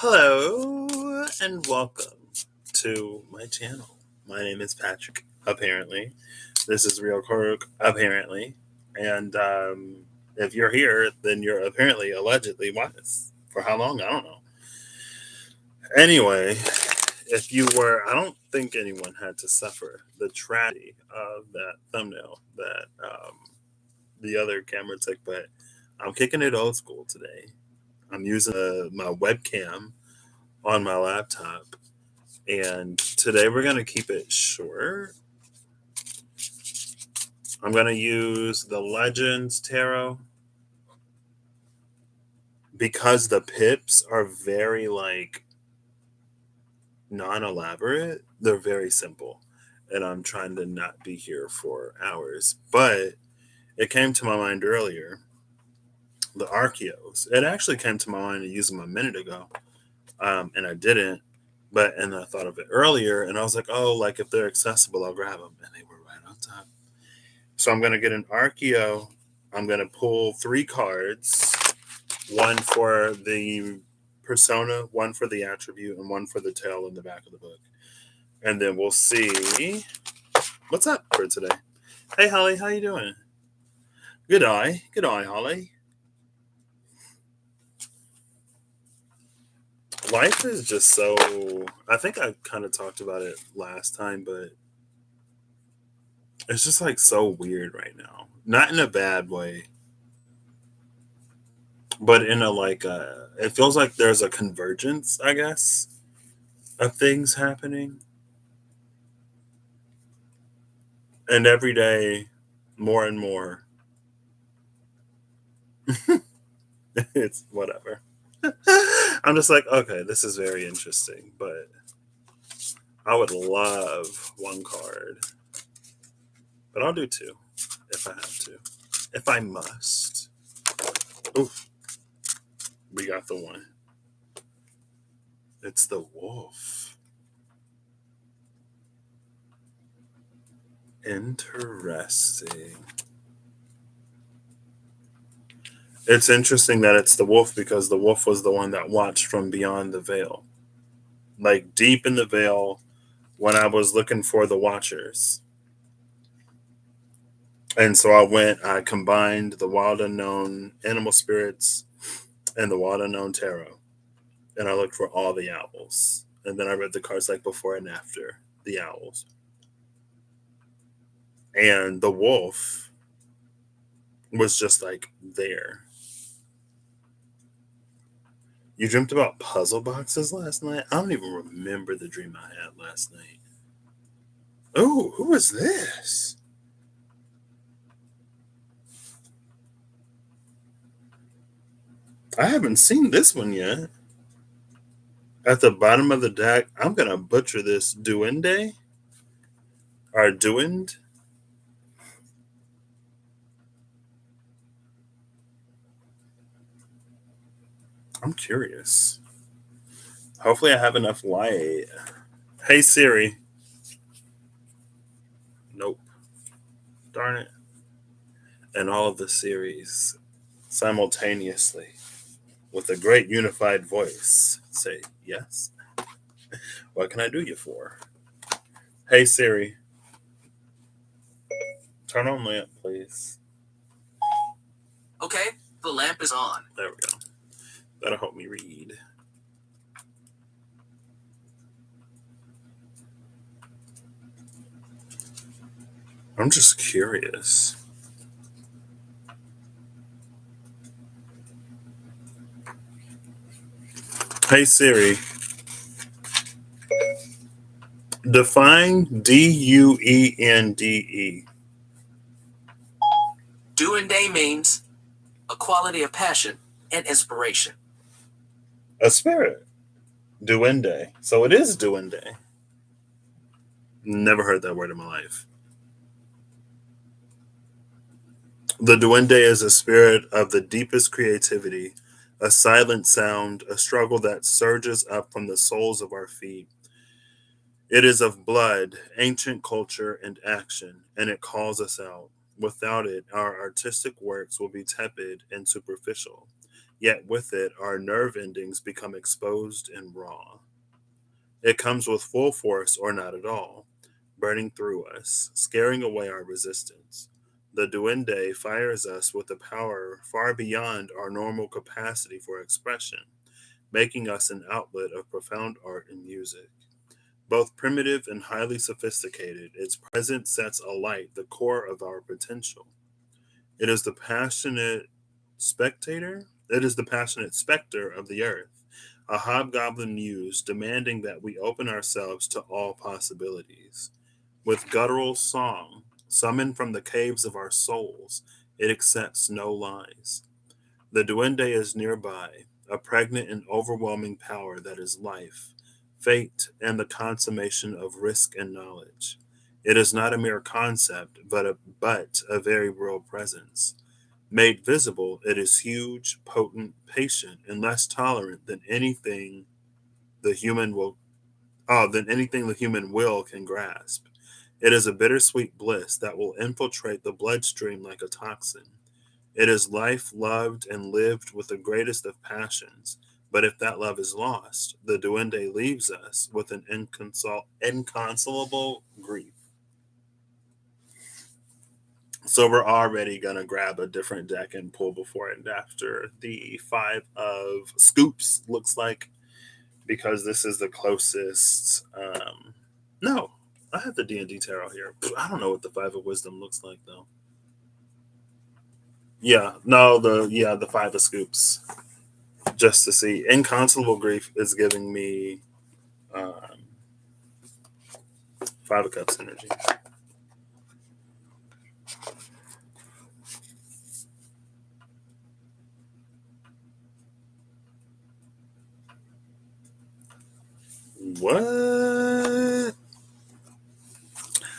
Hello and welcome to my channel. My name is Patrick, apparently. This is Real Cork, apparently. And if you're here, then you're apparently allegedly wise. For how long? I don't know. Anyway, if you were, I don't think anyone had to suffer the tragedy of that thumbnail that the other camera took, but I'm kicking it old school today. I'm using my webcam on my laptop. And today we're going to keep it short. I'm going to use the Legends Tarot because the pips are very non-elaborate. They're very simple. And I'm trying to not be here for hours. But it came to my mind earlier, the Archeos. It actually came to my mind to use them a minute ago. And I didn't. And I thought of it earlier, and I was like, oh, like if they're accessible, I'll grab them. And they were right on top. So I'm going to get an Archeo. I'm going to pull 3 cards, one for the persona, one for the attribute, and one for the tale in the back of the book. And then we'll see what's up for today. Hey, Holly, how you doing? Good eye, Holly. Life is just so, I think I kind of talked about it last time, but it's just like so weird right now. Not in a bad way, but in it feels like there's a convergence, I guess, of things happening. And every day, more and more, it's whatever. I'm just like, okay, this is very interesting, but I would love 1 card, but I'll do 2 if I have to, if I must. Oof, we got the 1. It's the wolf. Interesting. It's interesting that it's the wolf because the wolf was the one that watched from beyond the veil. Like deep in the veil when I was looking for the watchers. And so I combined the wild unknown animal spirits and the wild unknown tarot. And I looked for all the owls. And then I read the cards like before and after the owls. And the wolf was just like there. You dreamt about puzzle boxes last night? I don't even remember the dream I had last night. Oh, who is this? I haven't seen this one yet. At the bottom of the deck, I'm going to butcher this. Duende? Or Duend? I'm curious. Hopefully I have enough light. Hey Siri. Nope. Darn it. And all of the series simultaneously with a great unified voice say yes. What can I do you for? Hey Siri. Turn on lamp, please. Okay, the lamp is on. There we go. That'll help me read. I'm just curious. Hey Siri. Define Duende. Duende means a quality of passion and inspiration. A spirit. Duende. So it is Duende. Never heard that word in my life. The Duende is a spirit of the deepest creativity, a silent sound, a struggle that surges up from the soles of our feet. It is of blood, ancient culture, and action, and it calls us out. Without it, our artistic works will be tepid and superficial. yet with it, our nerve endings become exposed and raw. It comes with full force or not at all, burning through us, scaring away our resistance. The duende fires us with a power far beyond our normal capacity for expression, making us an outlet of profound art and music. Both primitive and highly sophisticated, its presence sets alight the core of our potential. It is the passionate spectator. It is the passionate specter of the earth, a hobgoblin muse demanding that we open ourselves to all possibilities. With guttural song, summoned from the caves of our souls, it accepts no lies. The duende is nearby, a pregnant and overwhelming power that is life, fate, and the consummation of risk and knowledge. It is not a mere concept, but a very real presence. Made visible, it is huge, potent, patient, and less tolerant the human will than anything the human will can grasp. It is a bittersweet bliss that will infiltrate the bloodstream like a toxin. It is life loved and lived with the greatest of passions. But if that love is lost, the duende leaves us with an inconsolable grief. So we're already gonna grab a different deck and pull before and after. The five of scoops looks like, because this is the closest. No, I have the D&D tarot here. I don't know what the five of wisdom looks like though. Yeah, no, the five of scoops. Just to see, inconsolable grief is giving me um, five of cups energy. What?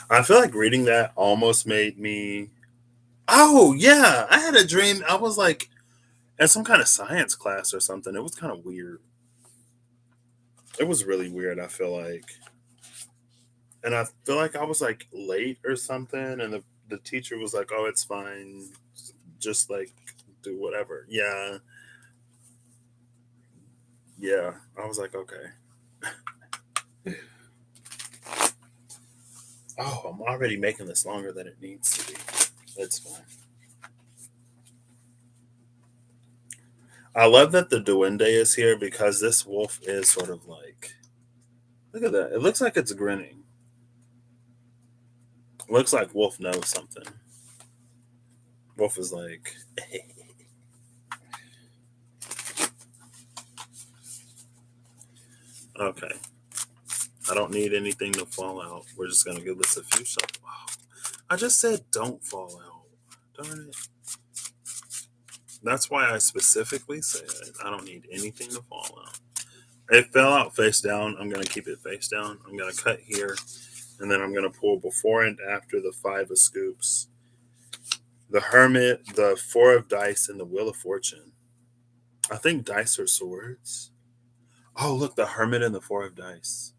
I feel like reading that almost made me. Oh yeah, I had a dream. I was like in some kind of science class or something. It was kind of weird. It was really weird. I feel like, and I feel like I was like late or something, and the teacher was like, "Oh, it's fine. Just like do whatever." Yeah, yeah. I was like, okay. Oh, I'm already making this longer than it needs to be. That's fine. I love that the duende is here because this wolf is sort of like. Look at that. It looks like it's grinning. It looks like Wolf knows something. Wolf is like, okay, I don't need anything to fall out. We're just going to give this a few shots. Wow. I just said don't fall out. Darn it. That's why I specifically said I don't need anything to fall out. It fell out face down. I'm going to keep it face down. I'm going to cut here, and then I'm going to pull before and after the five of scoops, the hermit, the four of dice, and the wheel of fortune. I think dice are swords. Oh, look, the hermit and the four of dice.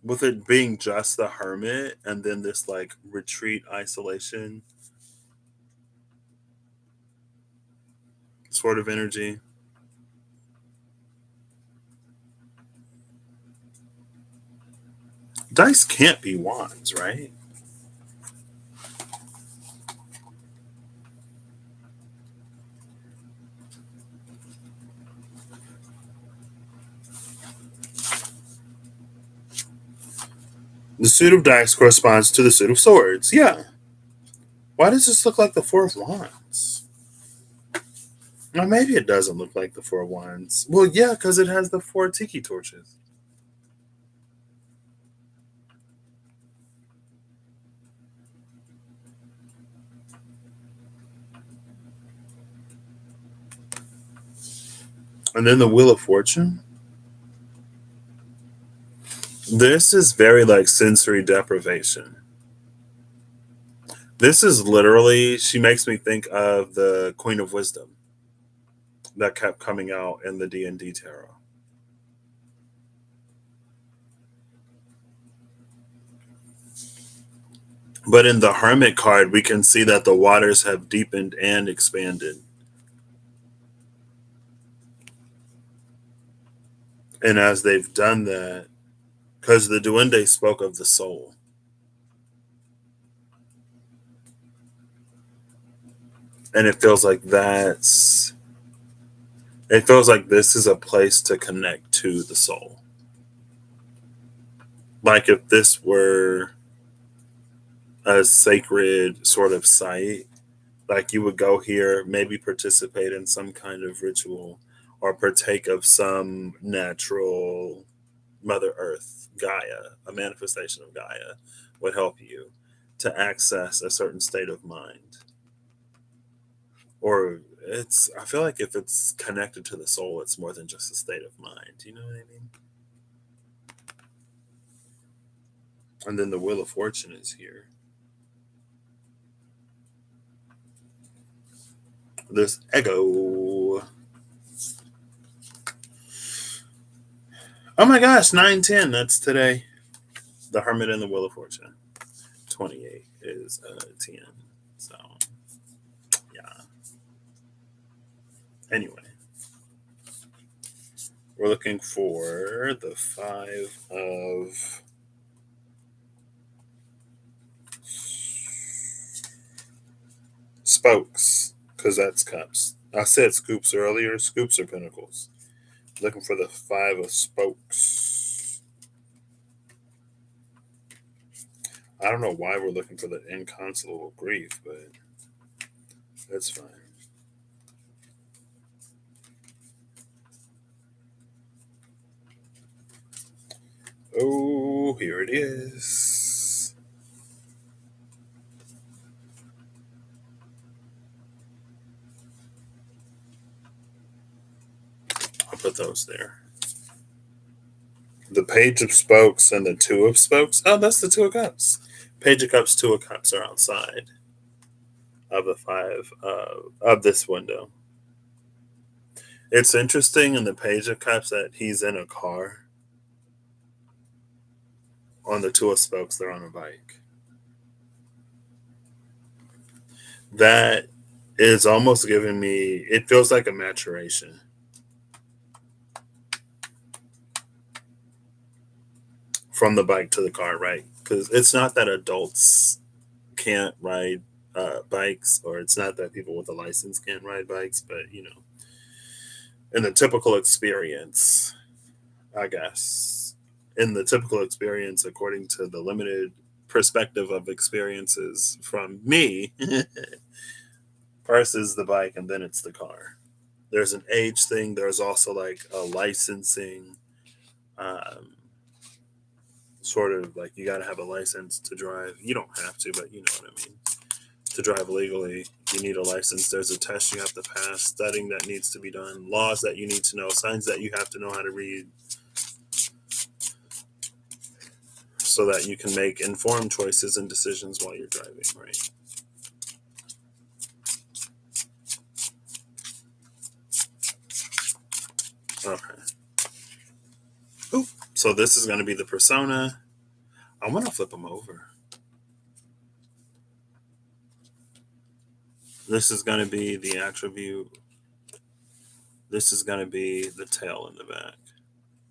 With it being just the hermit and then this like retreat isolation sort of energy. Dice can't be wands, right? The suit of dice corresponds to the suit of swords. Yeah. Why does this look like the four of wands? Well, maybe it doesn't look like the four of wands. Well, yeah, because it has the four tiki torches. And then the wheel of fortune. This is very like sensory deprivation. This is literally, she makes me think of the Queen of Wisdom that kept coming out in the D&D tarot. But in the Hermit card, we can see that the waters have deepened and expanded. And as they've done that, because the duende spoke of the soul, and it feels like this is a place to connect to the soul. Like if this were a sacred sort of site, like you would go here, maybe participate in some kind of ritual or partake of some natural Mother Earth, Gaia, a manifestation of Gaia would help you to access a certain state of mind. Or I feel like if it's connected to the soul, it's more than just a state of mind. You know what I mean? And then the Wheel of Fortune is here. This ego. Oh my gosh, 910. That's today. The Hermit and the Wheel of Fortune. 28 is 10. So, yeah. Anyway, we're looking for the Five of Spokes, because that's cups. I said scoops earlier. Scoops are pinnacles. Looking for the Five of Spokes. I don't know why we're looking for the inconsolable grief, but that's fine. Oh, here it is. I'll put those there. The Page of Spokes and the Two of Spokes. Oh, that's the Two of Cups. Page of Cups, Two of Cups are outside of the five of this window. It's interesting in the Page of Cups that he's in a car. On the Two of Spokes, they're on a bike. That is almost giving me, it feels like a maturation. From the bike to the car, right? Because it's not that adults can't ride bikes, or it's not that people with a license can't ride bikes, but in the typical experience, I guess, in the typical experience, according to the limited perspective of experiences from me, first is the bike and then it's the car. There's an age thing. There's also like a licensing, um, sort of like you got to have a license to drive. You don't have to, but you know what I mean. To drive legally, you need a license. There's a test you have to pass, studying that needs to be done, laws that you need to know, signs that you have to know how to read, so that you can make informed choices and decisions while you're driving, right? Okay. Oop. So this is going to be the persona. I want to flip them over. This is going to be the attribute. This is going to be the tail in the back.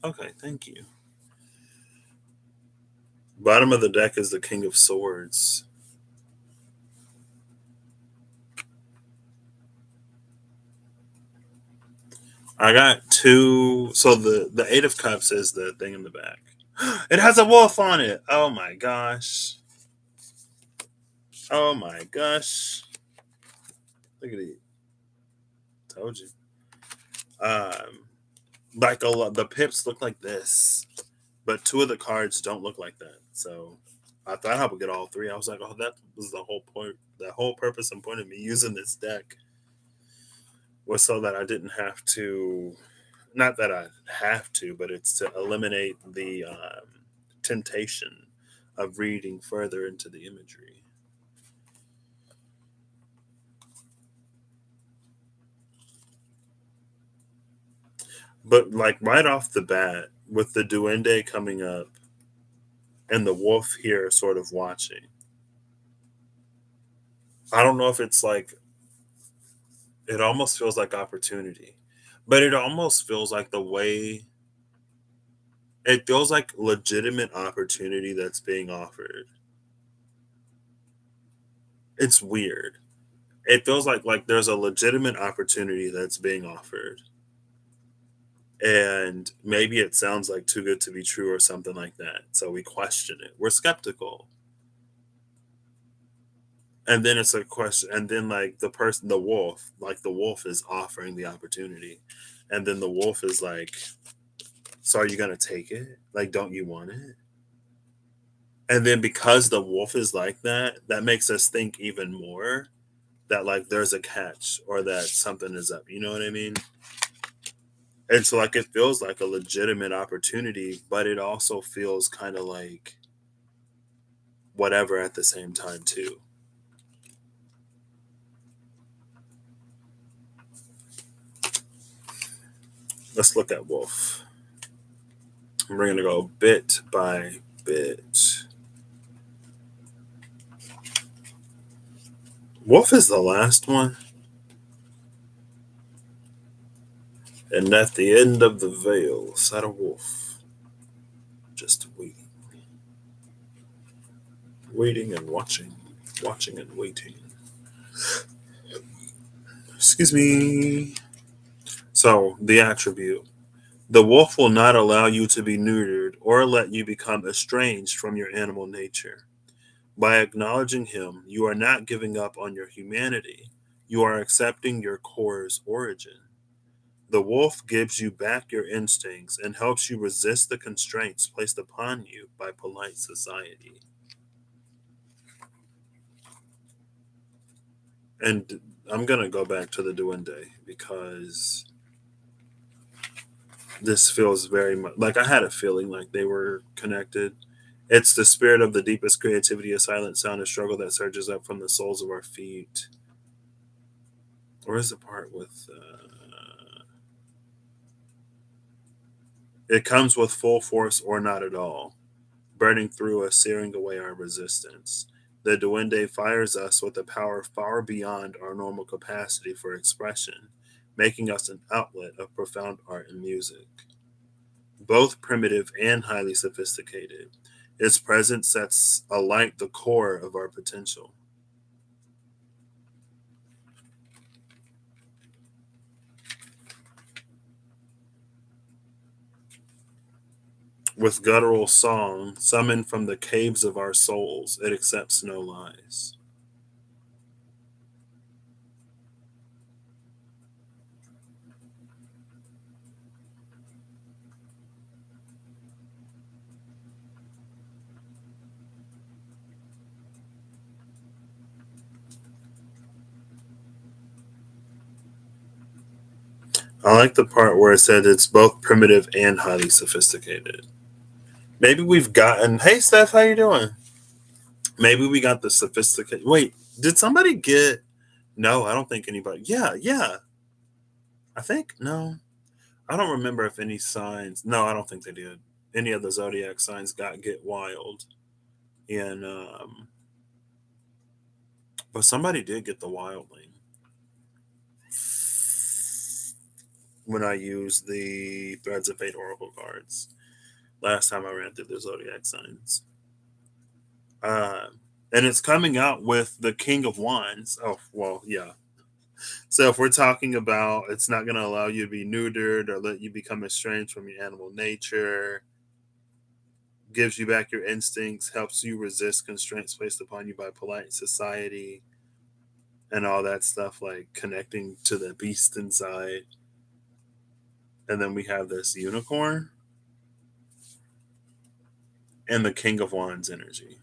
Okay, thank you. Bottom of the deck is the King of Swords. I got two. So the Eight of Cups is the thing in the back. It has a wolf on it. Oh my gosh. Oh my gosh. Look at it. Told you. Um, like a lot, the pips look like this, but two of the cards don't look like that. So I thought I would get all three. I was like, oh, that was the whole point. The whole purpose and point of me using this deck was so that I didn't have to. Not that I have to, but it's to eliminate the temptation of reading further into the imagery. But like right off the bat, with the duende coming up and the wolf here sort of watching, I don't know if it's like, it almost feels like opportunity, but it almost feels like the way It feels like legitimate opportunity that's being offered. It's weird. It feels like there's a legitimate opportunity that's being offered. And maybe it sounds like too good to be true or something like that. So we question it. We're skeptical. And then it's a question, and then like the wolf is offering the opportunity. And then the wolf is like, so are you gonna take it? Like, don't you want it? And then because the wolf is like that, that makes us think even more that like there's a catch or that something is up. You know what I mean? And so like it feels like a legitimate opportunity, but it also feels kind of like whatever at the same time too. Let's look at wolf. We're gonna go bit by bit. Wolf is the last one. And at the end of the veil sat a wolf, just waiting, waiting and watching, watching and waiting. Excuse me. So, the attribute. The wolf will not allow you to be neutered or let you become estranged from your animal nature. By acknowledging him, you are not giving up on your humanity. You are accepting your core's origin. The wolf gives you back your instincts and helps you resist the constraints placed upon you by polite society. And I'm going to go back to the duende because this feels very much like I had a feeling like they were connected. It's the spirit of the deepest creativity, a silent sound of struggle that surges up from the soles of our feet. Or is the part with. It comes with full force or not at all, burning through us, searing away our resistance. The duende fires us with a power far beyond our normal capacity for expression, making us an outlet of profound art and music. Both primitive and highly sophisticated, its presence sets alight the core of our potential. With guttural song, summoned from the caves of our souls, it accepts no lies. I like the part where it said it's both primitive and highly sophisticated. Maybe we've gotten. Hey, Steph, how you doing? Maybe we got the sophisticated. Wait, did somebody get? No, I don't think anybody. Yeah, yeah. I think no. I don't remember if any signs. No, I don't think they did. Any of the zodiac signs got get wild, and but somebody did get the wildling when I used the Threads of Fate Oracle cards last time I ran through the zodiac signs. Uh, and it's coming out with the King of Wands. Oh, well, yeah. So if we're talking about it's not going to allow you to be neutered or let you become estranged from your animal nature, gives you back your instincts, helps you resist constraints placed upon you by polite society, and all that stuff, like connecting to the beast inside. And then we have this unicorn and the King of Wands energy.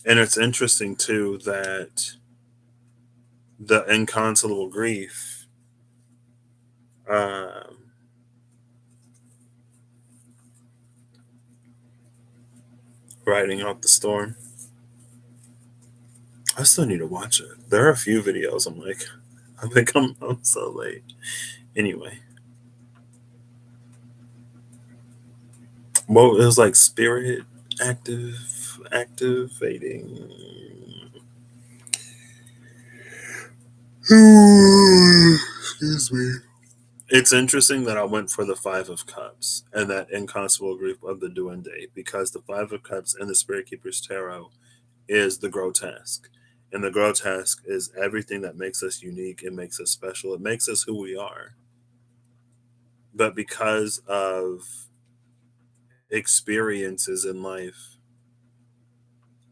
And it's interesting too that the inconsolable grief um, riding out the storm. I still need to watch it. There are a few videos. I'm like, I think I'm so late. Anyway, well, it was like spirit activating. Excuse me. It's interesting that I went for the Five of Cups and that inconceivable group of the Duende because the Five of Cups in the Spirit Keeper's Tarot is the grotesque. And the grotesque is everything that makes us unique. It makes us special. It makes us who we are. But because of experiences in life,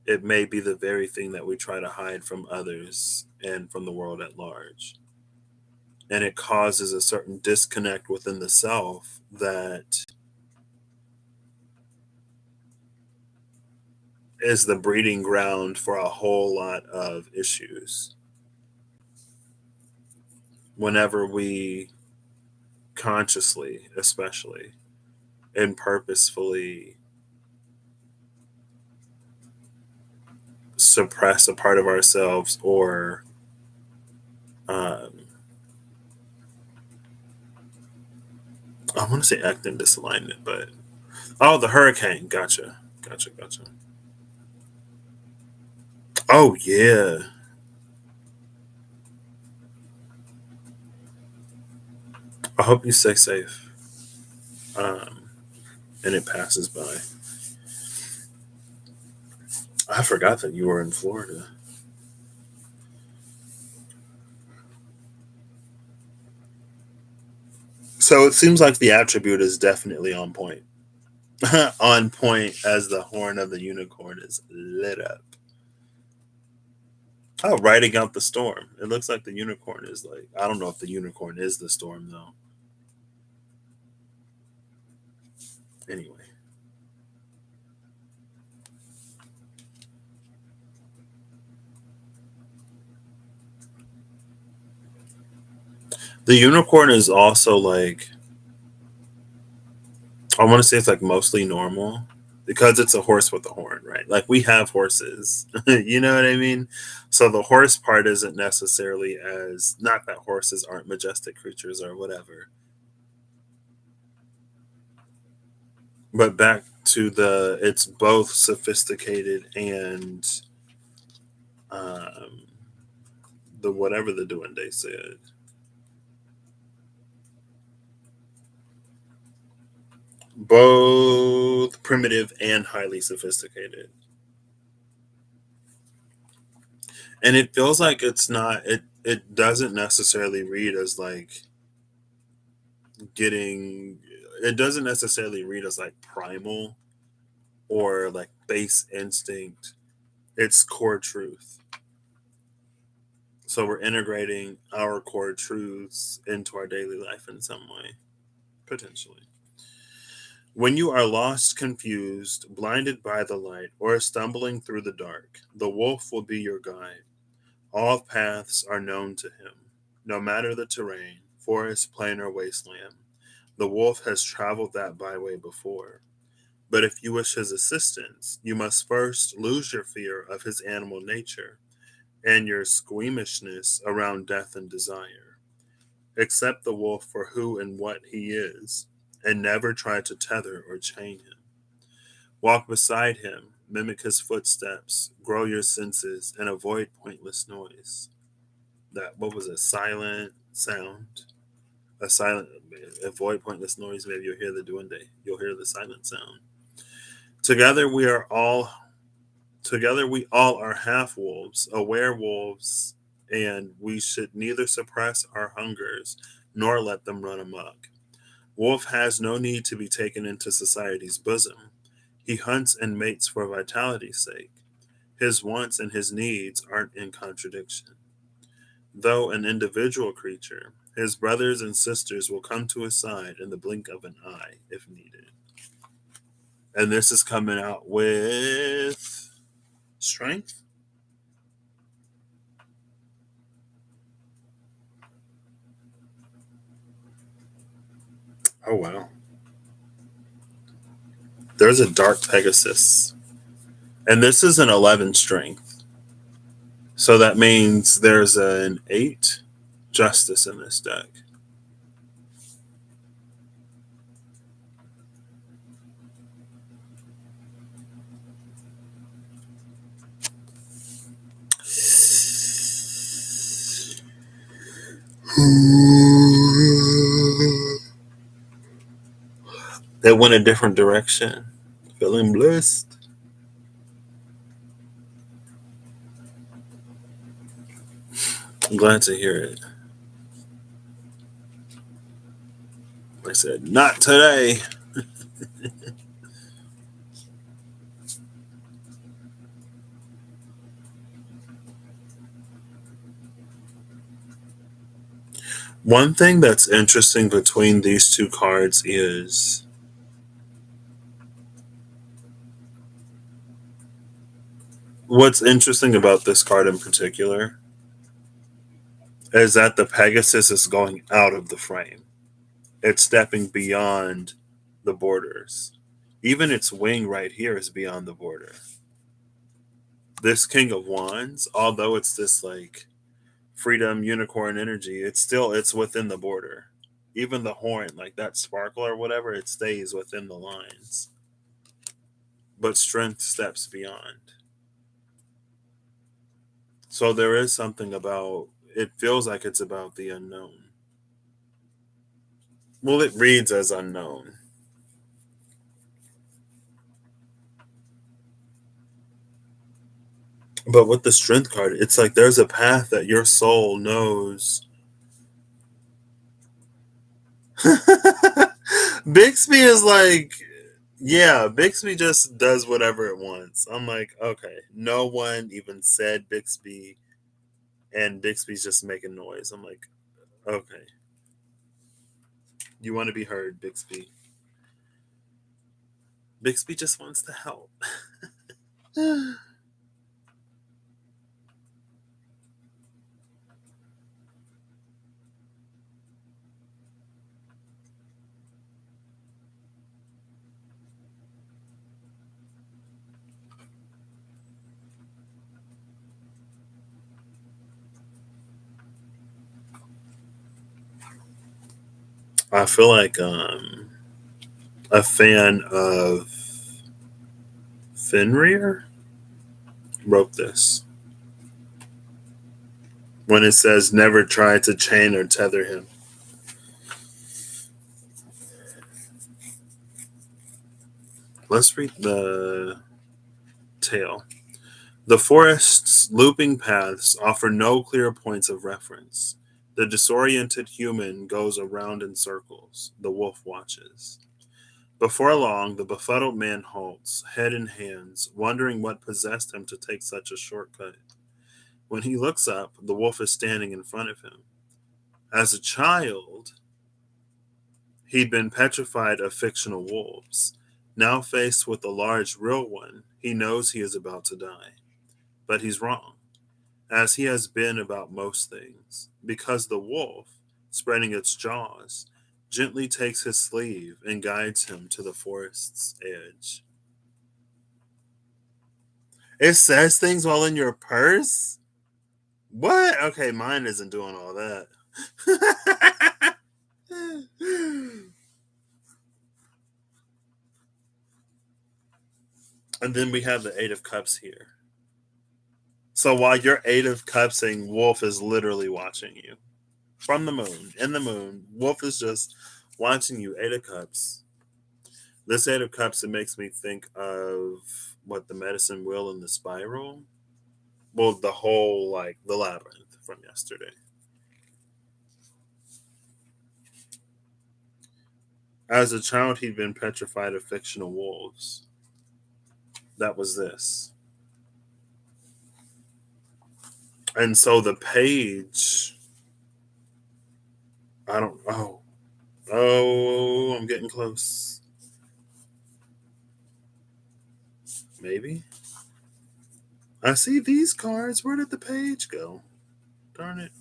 it may be the very thing that we try to hide from others and from the world at large. And it causes a certain disconnect within the self that is the breeding ground for a whole lot of issues. Whenever we consciously, especially, and purposefully suppress a part of ourselves or um, I want to say act in disalignment, but oh, the hurricane. Gotcha. Gotcha. Gotcha. Oh, yeah. I hope you stay safe um, and it passes by. I forgot that you were in Florida. So it seems like the attribute is definitely on point. On point as the horn of the unicorn is lit up. Oh, riding out the storm. It looks like the unicorn is like, I don't know if the unicorn is the storm though. Anyway, the unicorn is also like, I want to say it's like mostly normal because it's a horse with a horn, right? Like we have horses, you know what I mean? So the horse part isn't necessarily as, not that horses aren't majestic creatures or whatever, but back to the, it's both sophisticated and um, the whatever the duende said. Both primitive and highly sophisticated. And it feels like it's not, it doesn't necessarily read as like getting, it doesn't necessarily read as like primal or like base instinct. It's core truth. So we're integrating our core truths into our daily life in some way, potentially. When you are lost, confused, blinded by the light, or stumbling through the dark, the wolf will be your guide. All paths are known to him, no matter the terrain, forest, plain, or wasteland. The wolf has traveled that byway before. But if you wish his assistance, you must first lose your fear of his animal nature and your squeamishness around death and desire. Accept the wolf for who and what he is, and never try to tether or chain him. Walk beside him, mimic his footsteps, grow your senses, and avoid pointless noise. That, what was a silent sound? A silent, avoid pointless noise. Maybe you'll hear the duende. You'll hear the silent sound. Together we are all Together we all are half wolves, aware wolves, and we should neither suppress our hungers nor let them run amok. Wolf has no need to be taken into society's bosom. He hunts and mates for vitality's sake. His wants and his needs aren't in contradiction. Though an individual creature, his brothers and sisters will come to his side in the blink of an eye if needed. And this is coming out with strength. Oh, wow. There's a dark Pegasus. And this is an 11 strength. So that means there's an 8 justice in this deck. They went a different direction. Feeling blessed. I'm glad to hear it. I said, not today. One thing that's interesting between these two cards is what's interesting about this card in particular is that the Pegasus is going out of the frame. It's stepping beyond the borders. Even its wing right here is beyond the border. This King of Wands, although it's this like freedom unicorn energy, it's within the border. Even the horn, like that sparkle or whatever, it stays within the lines. But strength steps beyond. So there is something about it feels like it's about the unknown. Well, it reads as unknown. But with the strength card, it's like there's a path that your soul knows. Bixby is like, yeah, Bixby just does whatever it wants. I'm like, okay, no one even said Bixby, and Bixby's just making noise. I'm like, okay, you want to be heard, Bixby. Bixby just wants to help. I feel like a fan of Fenrir wrote this when it says never try to chain or tether him. Let's read the tale. The forest's looping paths offer no clear points of reference. The disoriented human goes around in circles. The wolf watches. Before long, the befuddled man halts, head in hands, wondering what possessed him to take such a shortcut. When he looks up, the wolf is standing in front of him. As a child, he'd been petrified of fictional wolves. Now faced with a large, real one, he knows he is about to die. But he's wrong, as he has been about most things, because the wolf, spreading its jaws, gently takes his sleeve and guides him to the forest's edge. It says things while in your purse? What? Okay, mine isn't doing all that. And then we have the Eight of Cups here. So while your Eight of Cups saying Wolf is literally watching you from the moon, in the moon, Wolf is just watching you, Eight of Cups. This Eight of Cups, it makes me think of what the medicine wheel and the spiral. Well, the whole, like, the labyrinth from yesterday. As a child, he'd been petrified of fictional wolves. That was this. And so the page, I don't, oh, I'm getting close. Maybe. I see these cards. Where did the page go? Darn it.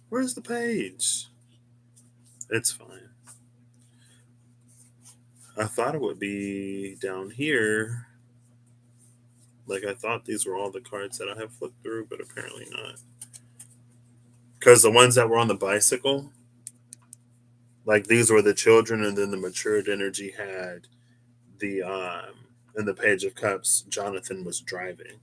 Where's the page? It's fine. I thought it would be down here. Like, I thought these were all the cards that I have flipped through, but apparently not. Because the ones that were on the bicycle, like, these were the children, and then the matured energy had the, in the Page of Cups, Jonathan was driving.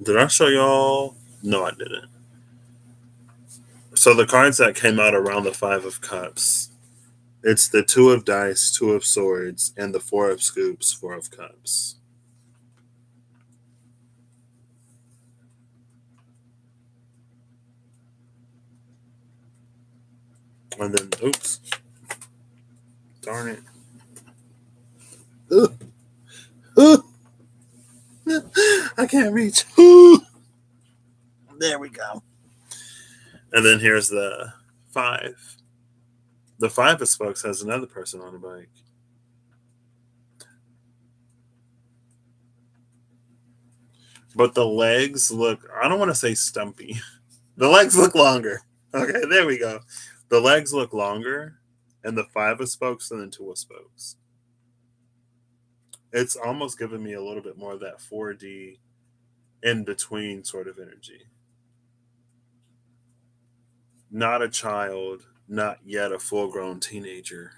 Did I show y'all? No, I didn't. So the cards that came out around the Five of Cups, it's the Two of Dice, Two of Swords, and the Four of Scoops, Four of Cups. And then, oops, darn it. Ugh. Ugh. I can't reach. There we go. And then here's the five. The Five of Spokes has another person on the bike. But the legs look, I don't want to say stumpy. The legs look longer. Okay, there we go. The legs look longer, and the Five of Spokes and then Two of Spokes. It's almost giving me a little bit more of that 4D in between sort of energy. Not a child, not yet a full grown teenager.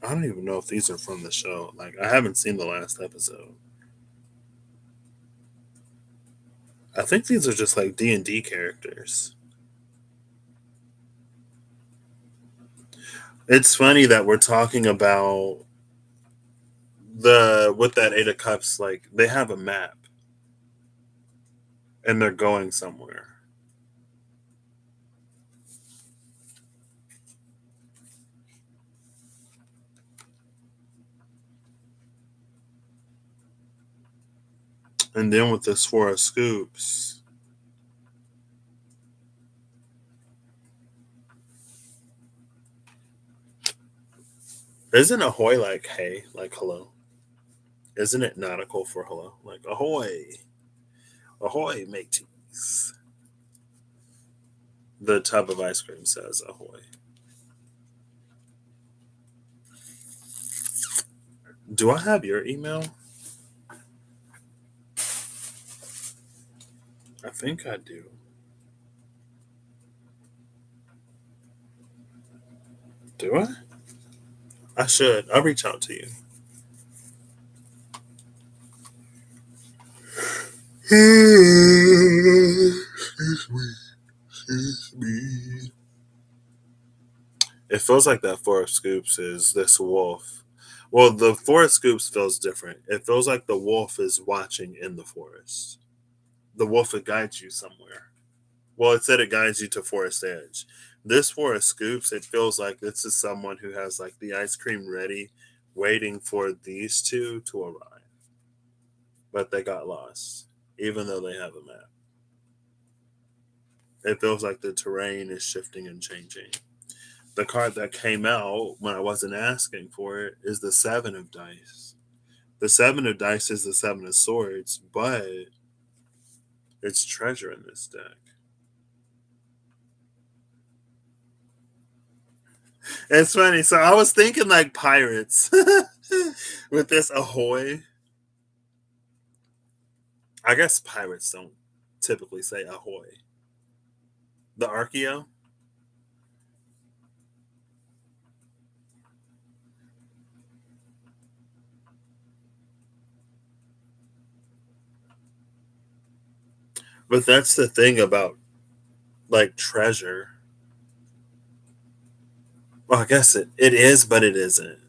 I don't even know if these are from the show. Like, I haven't seen the last episode. I think these are just like D&D characters. It's funny that we're talking about the with that 8 of Cups, like they have a map and they're going somewhere. And then with this Four of Scoops, isn't ahoy like hey, like hello? Isn't it nautical for hello? Like ahoy, ahoy, mateys. The tub of ice cream says ahoy. Do I have your email? I think I do. Do I? I should. I'll reach out to you. Excuse me. Excuse me. It feels like that Four of Scoops is this wolf. Well, the Four of Scoops feels different. It feels like the wolf is watching in the forest. The wolf would guide you somewhere. Well, it said it guides you to Forest Edge. This Four of Scoops, it feels like this is someone who has like the ice cream ready, waiting for these two to arrive. But they got lost, even though they have a map. It feels like the terrain is shifting and changing. The card that came out when I wasn't asking for it is the Seven of Dice. The Seven of Dice is the Seven of Swords, but it's treasure in this deck. It's funny. So I was thinking like pirates with this ahoy. I guess pirates don't typically say ahoy. The Archeo? But that's the thing about like treasure. Well, I guess it is, but it isn't.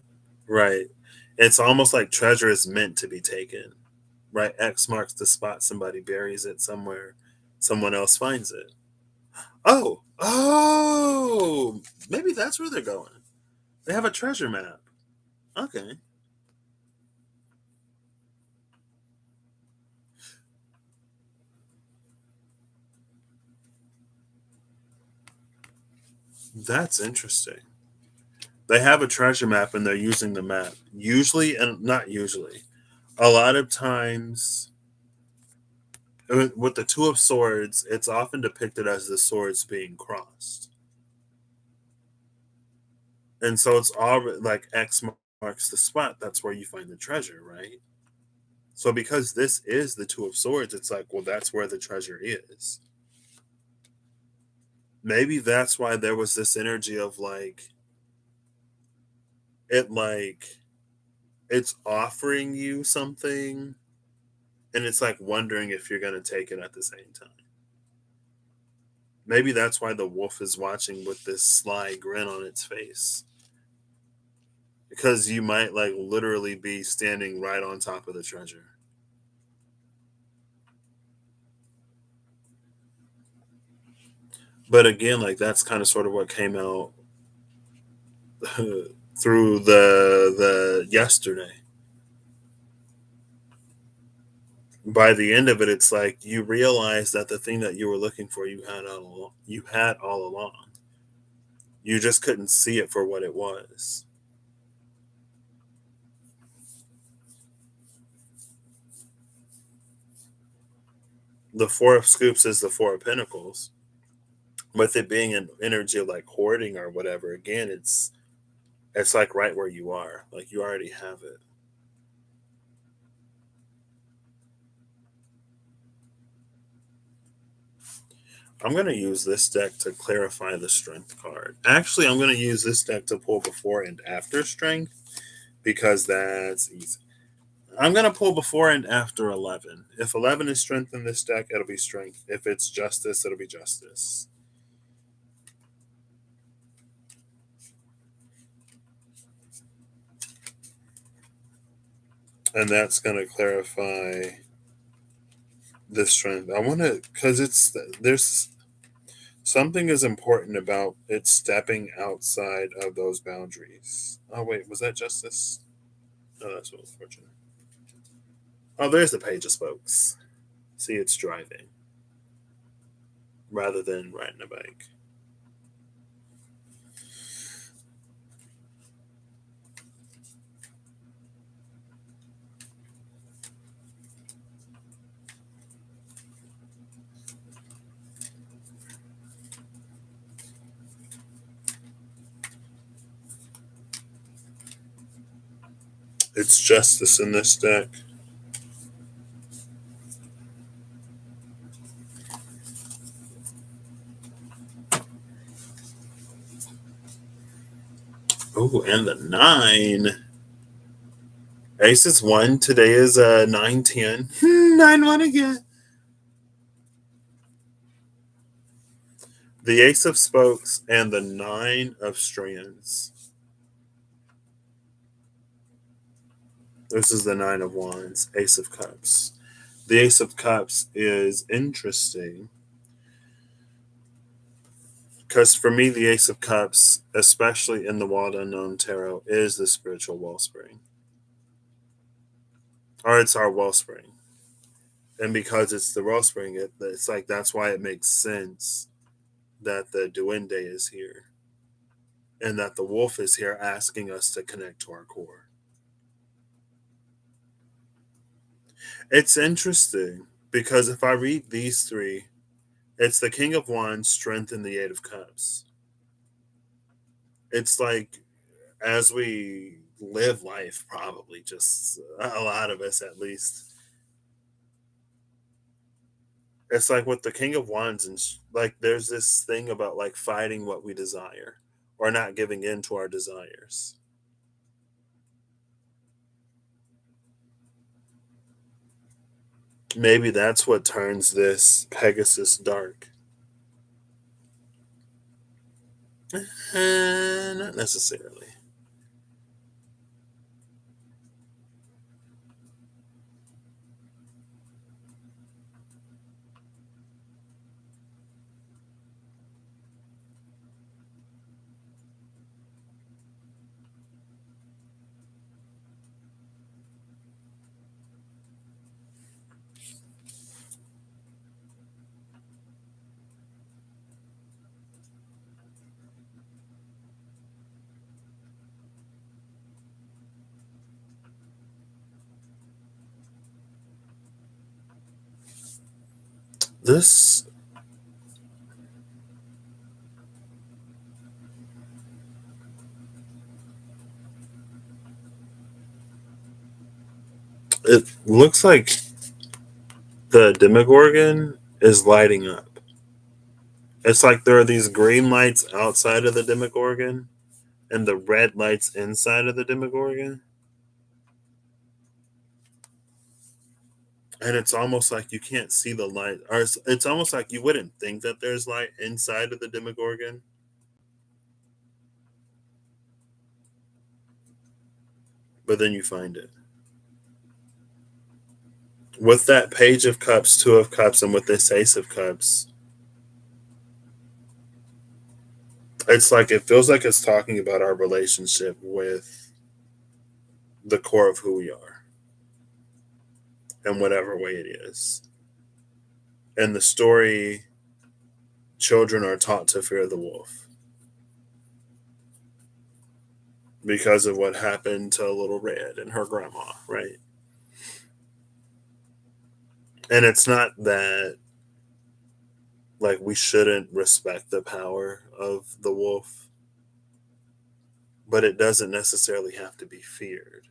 Right. It's almost like treasure is meant to be taken. Right. X marks the spot, somebody buries it somewhere, someone else finds it. Oh, oh, maybe that's where they're going. They have a treasure map. Okay. That's interesting. They have a treasure map and they're using the map. Usually, and not usually, a lot of times with the Two of Swords, it's often depicted as the swords being crossed. And so it's all like X marks the spot. That's where you find the treasure, right? So because this is the Two of Swords, it's like, well, that's where the treasure is. maybe that's why there was this energy of it like it's offering you something, and it's like wondering if you're going to take it at the same time. Maybe that's why the wolf is watching with this sly grin on its face, because you might like literally be standing right on top of the treasure. But again, like that's kind of sort of what came out through the yesterday. By the end of it, it's like you realize that the thing that you were looking for, you had all along. You just couldn't see it for what it was. The Four of Scoops is the Four of Pentacles. With it being an energy of like hoarding or whatever, again, it's like right where you are. Like you already have it. I'm going to use this deck to clarify the strength card. Actually, I'm going to use this deck to pull before and after strength because that's easy. I'm going to pull before and after 11. If 11 is strength in this deck, it'll be strength. If it's justice, it'll be justice. And that's going to clarify the strength. I want to, because there's something is important about it stepping outside of those boundaries. Oh, wait, was that justice? Oh, that's what was fortunate. Oh, there's the Page of Spokes. See, it's driving rather than riding a bike. It's justice in this deck. Oh, and the 9. Ace is 1. Today is 9-10. 9-1 again. The Ace of Spokes and the 9 of Strands. This is the 9 of Wands, Ace of Cups. The Ace of Cups is interesting because for me, the Ace of Cups, especially in the Wild Unknown Tarot, is the spiritual wellspring. Or it's our wellspring. And because it's the wellspring, it's like that's why it makes sense that the Duende is here and that the wolf is here asking us to connect to our core. It's interesting because if I read these three, it's the King of Wands, Strength, and the Eight of Cups. It's like as we live life, probably just a lot of us at least. It's like with the King of Wands, and like there's this thing about like fighting what we desire or not giving in to our desires. Maybe that's what turns this Pegasus dark. Not necessarily. This it looks like the Demogorgon is lighting up. It's like there are these green lights outside of the Demogorgon and the red lights inside of the Demogorgon. And it's almost like you can't see the light, or it's almost like you wouldn't think that there's light inside of the Demogorgon, but then you find it. With that Page of Cups, Two of Cups, and with this Ace of Cups, it's like it feels like it's talking about our relationship with the core of who we are in whatever way it is. In the story, children are taught to fear the wolf because of what happened to Little Red and her grandma, right? And it's not that like we shouldn't respect the power of the wolf, but it doesn't necessarily have to be feared.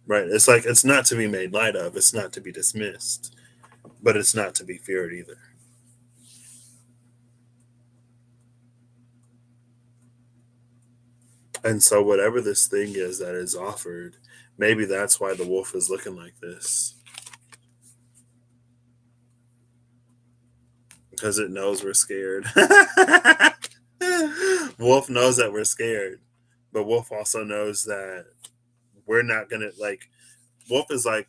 Right? It's like it's not to be made light of, it's not to be dismissed, but it's not to be feared either. And so whatever this thing is that is offered, maybe that's why the wolf is looking like this. Because it knows we're scared. Wolf knows that we're scared, but Wolf also knows that we're not gonna like. Wolf is like,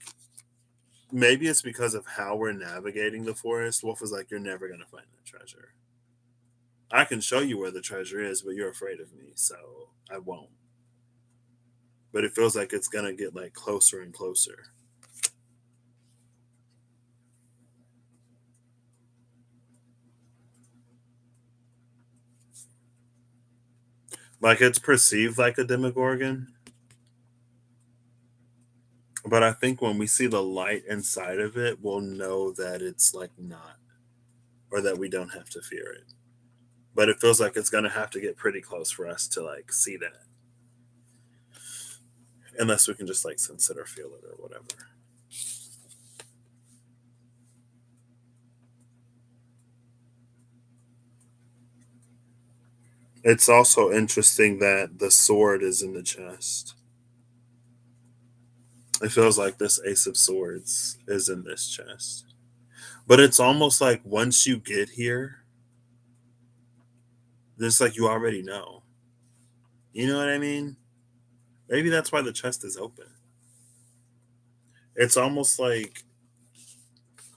maybe it's because of how we're navigating the forest. Wolf is like, you're never gonna find that treasure. I can show you where the treasure is, but you're afraid of me, so I won't. But it feels like it's gonna get like closer and closer. Like it's perceived like a demogorgon, but I think when we see the light inside of it, we'll know that it's like not, or that we don't have to fear it. But it feels like it's gonna have to get pretty close for us to like see that, unless we can just like sense it or feel it or whatever. It's also interesting that the sword is in the chest. It feels like this Ace of Swords is in this chest. But it's almost like once you get here, it's like you already know. You know what I mean? Maybe that's why the chest is open. It's almost like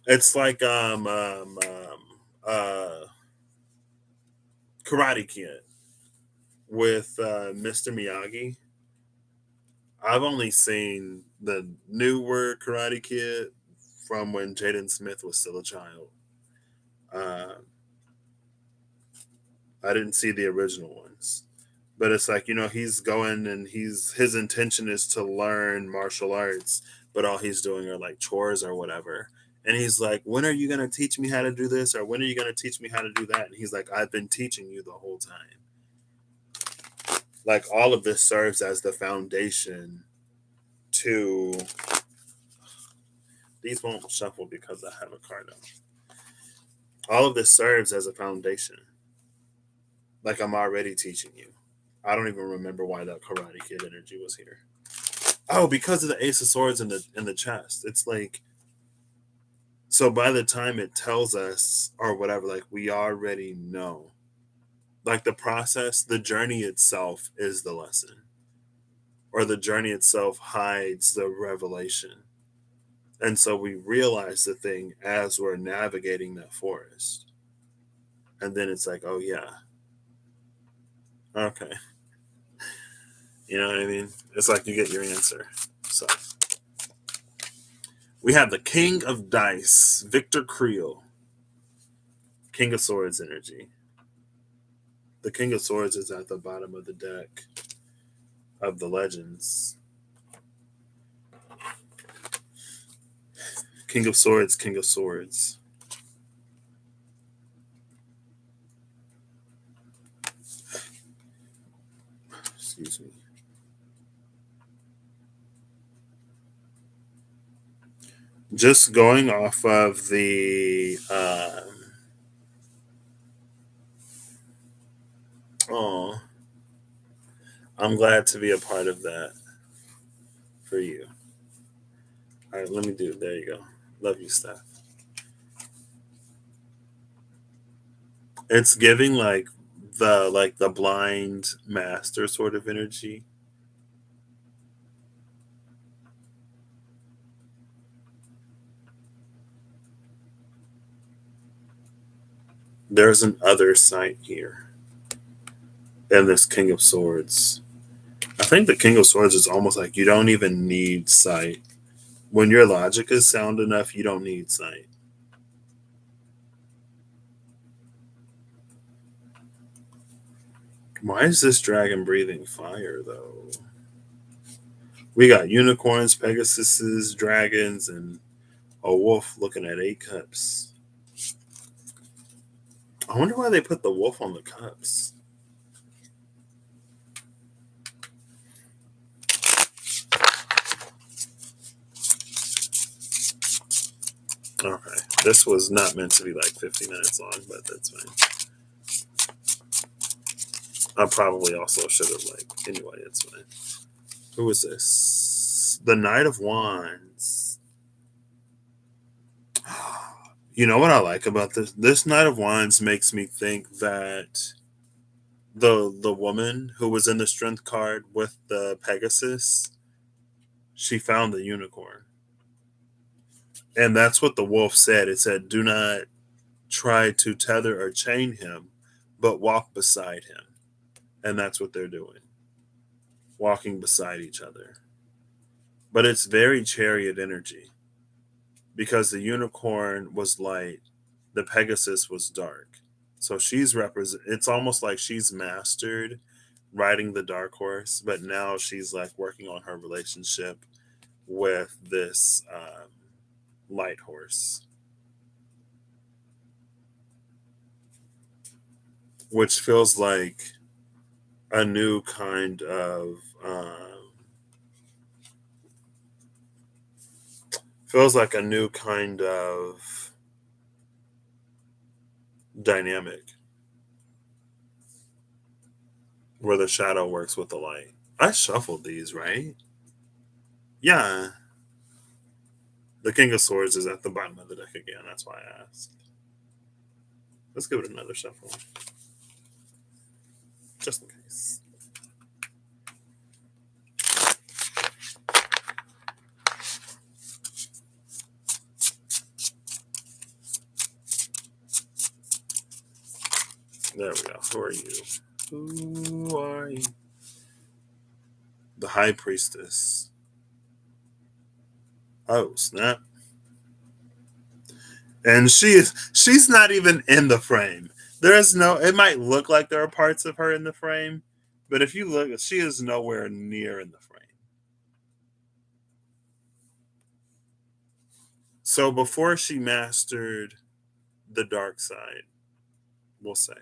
it's like Karate Kid with Mr. Miyagi. I've only seen the newer Karate Kid from when Jaden Smith was still a child. Uh, I didn't see the original ones, but it's like he's going and his intention is to learn martial arts, but all he's doing are like chores or whatever. And he's like, "When are you gonna teach me how to do this? Or when are you gonna teach me how to do that?" And he's like, "I've been teaching you the whole time." Like all of this serves as the foundation to these won't shuffle because I have a card up. All of this serves as a foundation. Like I'm already teaching you. I don't even remember why that Karate Kid energy was here. Oh, because of the Ace of Swords in the chest. It's like so by the time it tells us or whatever, like we already know. Like the process, the journey itself is the lesson. Or the journey itself hides the revelation. And so we realize the thing as we're navigating that forest. And then it's like, oh yeah, okay. You know what I mean? It's like you get your answer. So we have the King of Dice, Victor Creel, King of Swords energy. The King of Swords is at the bottom of the deck of the Legends. King of Swords, King of Swords. Excuse me. just going off of the oh, I'm glad to be a part of that for you. All right, let me do. There you go. Love you, Steph. It's giving like the blind master sort of energy. There's an other site here, and this King of Swords. I think the King of Swords is almost like you don't even need sight. When your logic is sound enough, you don't need sight. Why is this dragon breathing fire though? We got unicorns, pegasuses, dragons, and a wolf looking at 8 cups. I wonder why they put the wolf on the cups. Okay, this was not meant to be like 50 minutes long, but that's fine. I probably also should have anyway, it's fine. Who is this? The Knight of Wands. You know what I like about this? This Knight of Wands makes me think that the woman who was in the strength card with the Pegasus, she found the unicorn. And that's what the wolf said. It said, "Do not try to tether or chain him, but walk beside him." And that's what they're doing. Walking beside each other. But it's very chariot energy because the unicorn was light, the Pegasus was dark. So she's represent. It's almost like she's mastered riding the dark horse, but now she's like working on her relationship with this light horse, which feels like a new kind of feels like a new kind of dynamic where the shadow works with the light. I shuffled these, right? Yeah. The King of Swords is at the bottom of the deck again. That's why I asked. Let's give it another shuffle, just in case. There we go. Who are you? Who are you? The High Priestess. Oh, snap. And she's not even in the frame. There's no it might look like there are parts of her in the frame, but if you look, she is nowhere near in the frame. So before she mastered the dark side, we'll say,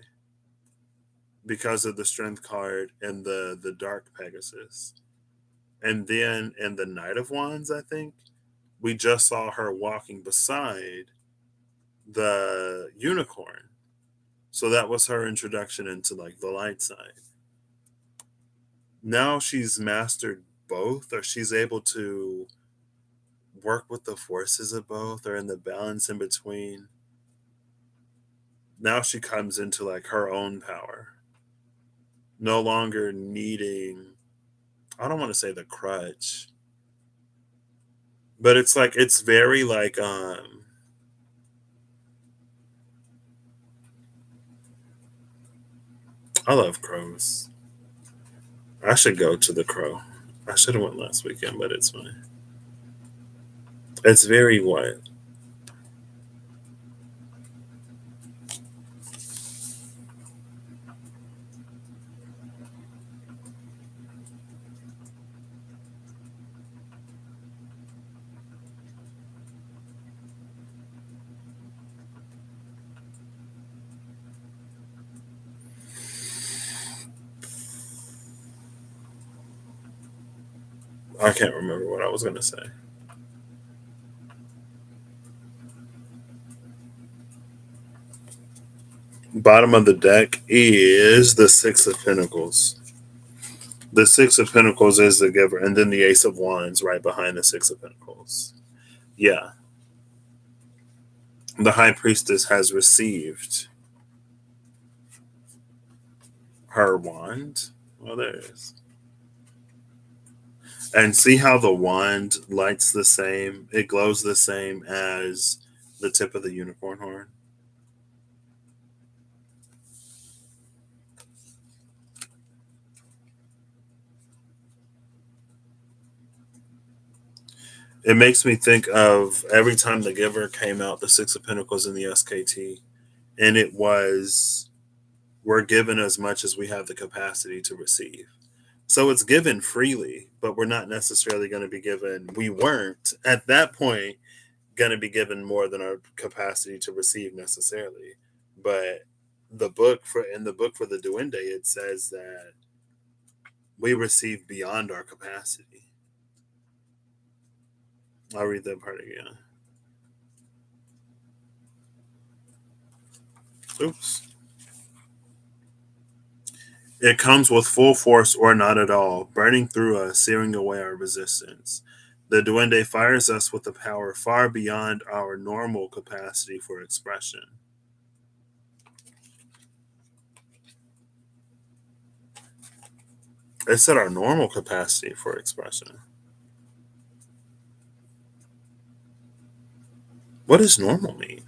because of the strength card and the dark Pegasus. And then in the Knight of Wands, I think, we just saw her walking beside the unicorn. So that was her introduction into like the light side. Now she's mastered both, or she's able to work with the forces of both, or in the balance in between. Now she comes into like her own power, no longer needing, I don't want to say the crutch, but it's like it's very like I love crows. I should go to the crow. I should have went last weekend, but it's fine. It's very what? I can't remember what I was gonna say. Bottom of the deck is the Six of Pentacles. The Six of Pentacles is the giver, and then the Ace of Wands right behind the Six of Pentacles. Yeah. The High Priestess has received her wand. Well, there it is. And see how the wand lights the same? It glows the same as the tip of the unicorn horn. It makes me think of every time the giver came out, the Six of Pentacles in the SKT, and it was, we're given as much as we have the capacity to receive. So it's given freely, but we're not necessarily going to be given, we weren't at that point going to be given more than our capacity to receive necessarily. But in the book for the Duende, it says that we receive beyond our capacity. I'll read that part again. Oops. It comes with full force or not at all, burning through us, searing away our resistance. The Duende fires us with a power far beyond our normal capacity for expression. It said our normal capacity for expression. What does normal mean?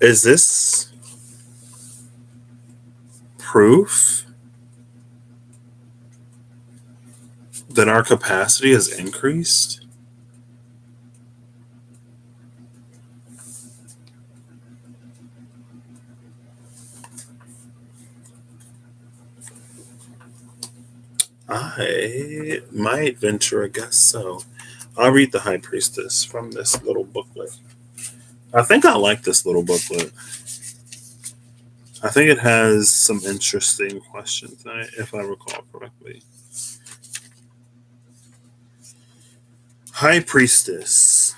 Is this proof that our capacity has increased? I might venture a guess so. I'll read the High Priestess from this little booklet. I think I like this little booklet. I think it has some interesting questions, if I recall correctly. High Priestess.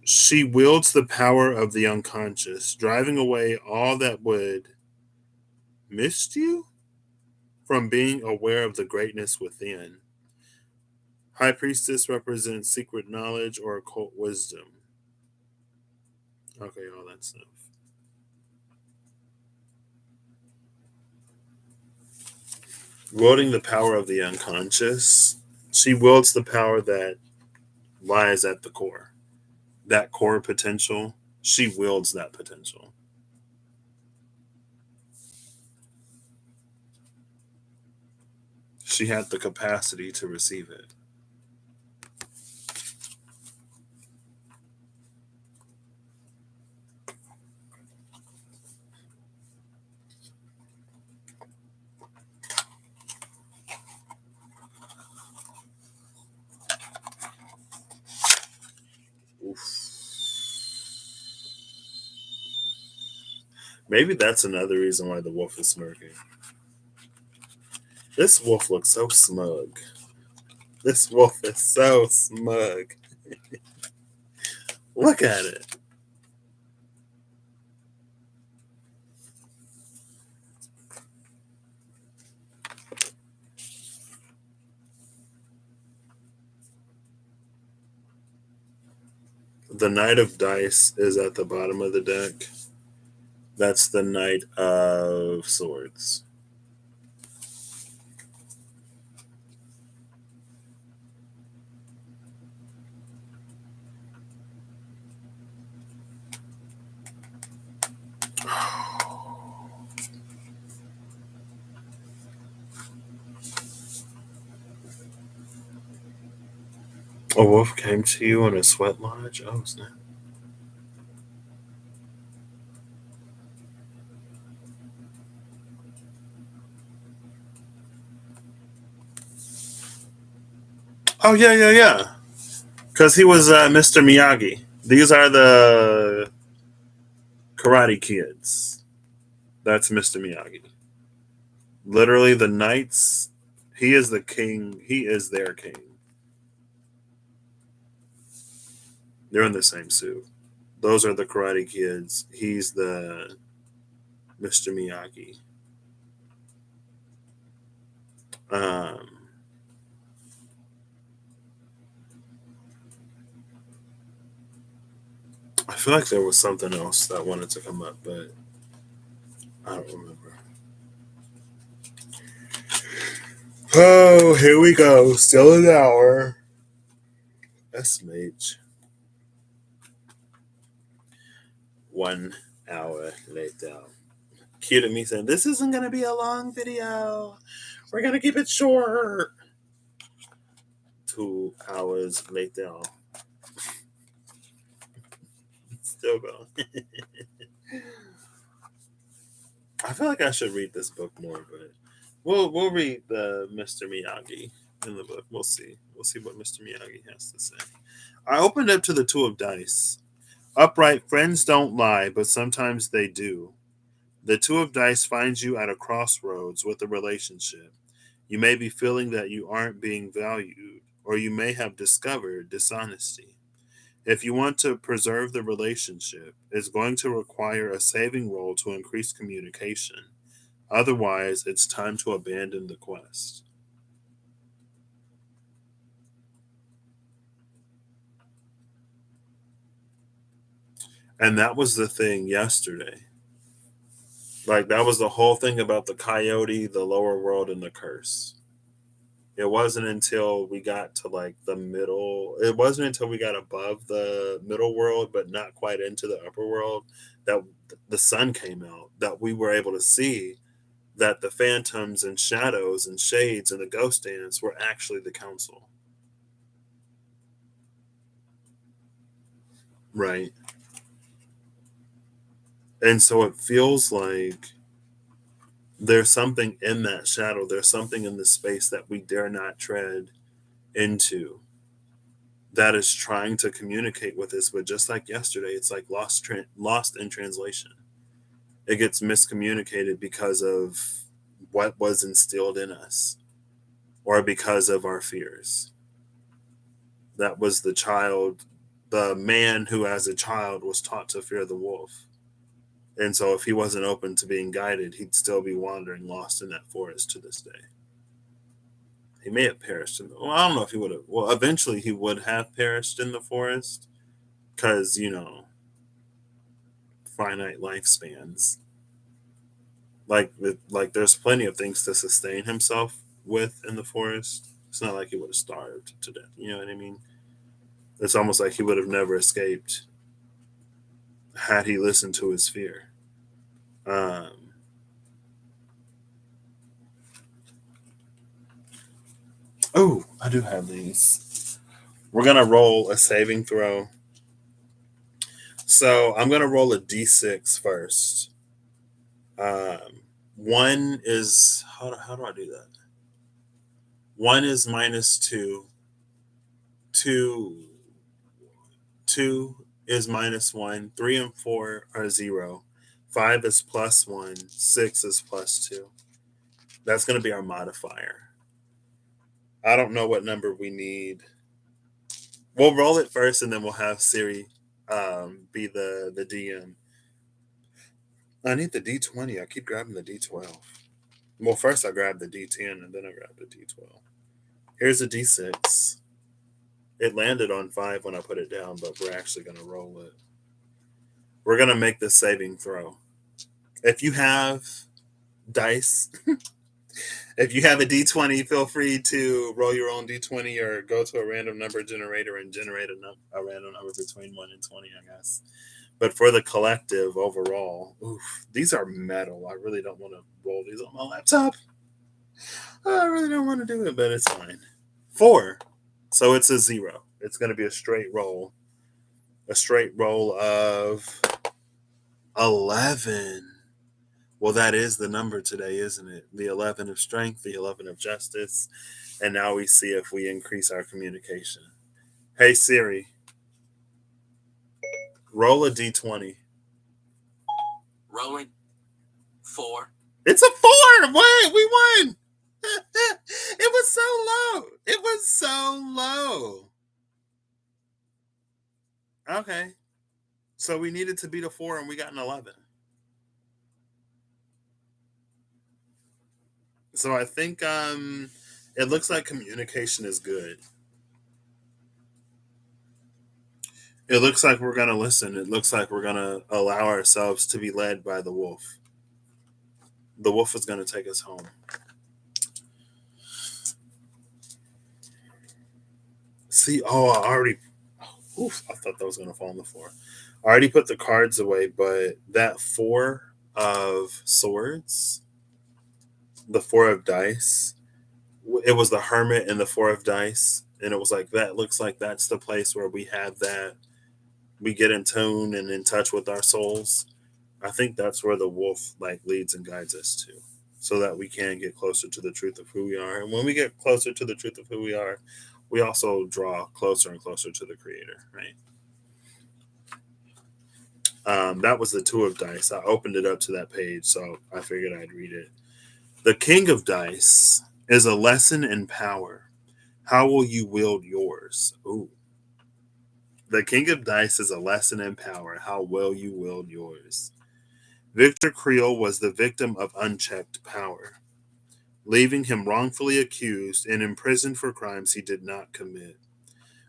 She wields the power of the unconscious, driving away all that would mist you from being aware of the greatness within. High Priestess represents secret knowledge or occult wisdom. Okay, all that stuff. Wielding the power of the unconscious, she wields the power that lies at the core. That core potential, she wields that potential. She had the capacity to receive it. Oof. Maybe that's another reason why the wolf is smirking. This wolf looks so smug. This wolf is so smug. Look at it. The Knight of Dice is at the bottom of the deck. That's the Knight of Swords. A wolf came to you in a sweat lodge? Oh, snap. Oh, yeah, yeah, yeah. Because he was Mr. Miyagi. These are the Karate Kids. That's Mr. Miyagi. Literally, the knights, he is the king. He is their king. They're in the same suit. Those are the Karate Kids. He's the Mr. Miyagi. Um, I feel like there was something else that wanted to come up, but I don't remember. Oh, here we go. Still an hour. SMH. 1 hour later. Cue to me saying, this isn't going to be a long video. We're going to keep it short. 2 hours later. Still going. I feel like I should read this book more, but we'll read the Mr. Miyagi in the book. We'll see. We'll see what Mr. Miyagi has to say. I opened up to the 2 of dice. Upright friends don't lie, but sometimes they do. The 2 of dice finds you at a crossroads with a relationship. You may be feeling that you aren't being valued, or you may have discovered dishonesty. If you want to preserve the relationship, it's going to require a saving role to increase communication. Otherwise, it's time to abandon the quest. And that was the thing yesterday. Like, that was the whole thing about the coyote, the lower world, and the curse. It wasn't until we got to like the middle, it wasn't until we got above the middle world, but not quite into the upper world, that the sun came out, that we were able to see that the phantoms and shadows and shades and the ghost dance were actually the council. Right. And so it feels like there's something in that shadow. There's something in the space that we dare not tread into that is trying to communicate with us. But just like yesterday, it's like lost in translation. It gets miscommunicated because of what was instilled in us or because of our fears. That was the man who, as a child, was taught to fear the wolf. And so, if he wasn't open to being guided, he'd still be wandering lost in that forest to this day. He may have perished in the. Well, I don't know if he would have. Well, eventually, he would have perished in the forest because, finite lifespans. Like, there's plenty of things to sustain himself with in the forest. It's not like he would have starved to death. You know what I mean? It's almost like he would have never escaped had he listened to his fear. Um, oh, I do have these. We're gonna roll a saving throw. So I'm gonna roll a d6 first. One is how do I do that? One is -2. Two two is -1. 3 and 4 are 0. 5 is +1. 6 is +2. That's gonna be our modifier. I don't know what number we need. We'll roll it first, and then we'll have Siri be the DM. I need the D20. I keep grabbing the D12. Well, first I grabbed the D10, and then I grabbed the D12. Here's a D6. It landed on 5 when I put it down, but we're actually going to roll it. We're going to make this saving throw. If you have dice, if you have a D20, feel free to roll your own D20 or go to a random number generator and generate a random number between 1 and 20, I guess. But for the collective overall, these are metal. I really don't want to roll these on my laptop. I really don't want to do it, but it's fine. 4. So it's a 0. It's going to be a straight roll. A straight roll of 11. Well, that is the number today, isn't it? The 11 of strength, the 11 of justice. And now we see if we increase our communication. Hey, Siri, roll a d20. Rolling. 4. It's a 4. What? We won. It was so low. It was so low. Okay. So we needed to beat a 4 and we got an 11. So I think it looks like communication is good. It looks like we're going to listen. It looks like we're going to allow ourselves to be led by the wolf. The wolf is going to take us home. See, I already. Oof, I thought that was going to fall on the floor. I already put the cards away, but that 4 of swords, the 4 of dice, it was the hermit and the 4 of dice. And it was like, that looks like that's the place where we have that. We get in tune and in touch with our souls. I think that's where the wolf like leads and guides us to, so that we can get closer to the truth of who we are. And when we get closer to the truth of who we are, we also draw closer and closer to the Creator, right? That was the 2 of dice. I opened it up to that page, so I figured I'd read it. The King of Dice is a lesson in power. How will you wield yours? Ooh. The King of Dice is a lesson in power. How will you wield yours? Victor Creel was the victim of unchecked power, leaving him wrongfully accused and imprisoned for crimes he did not commit.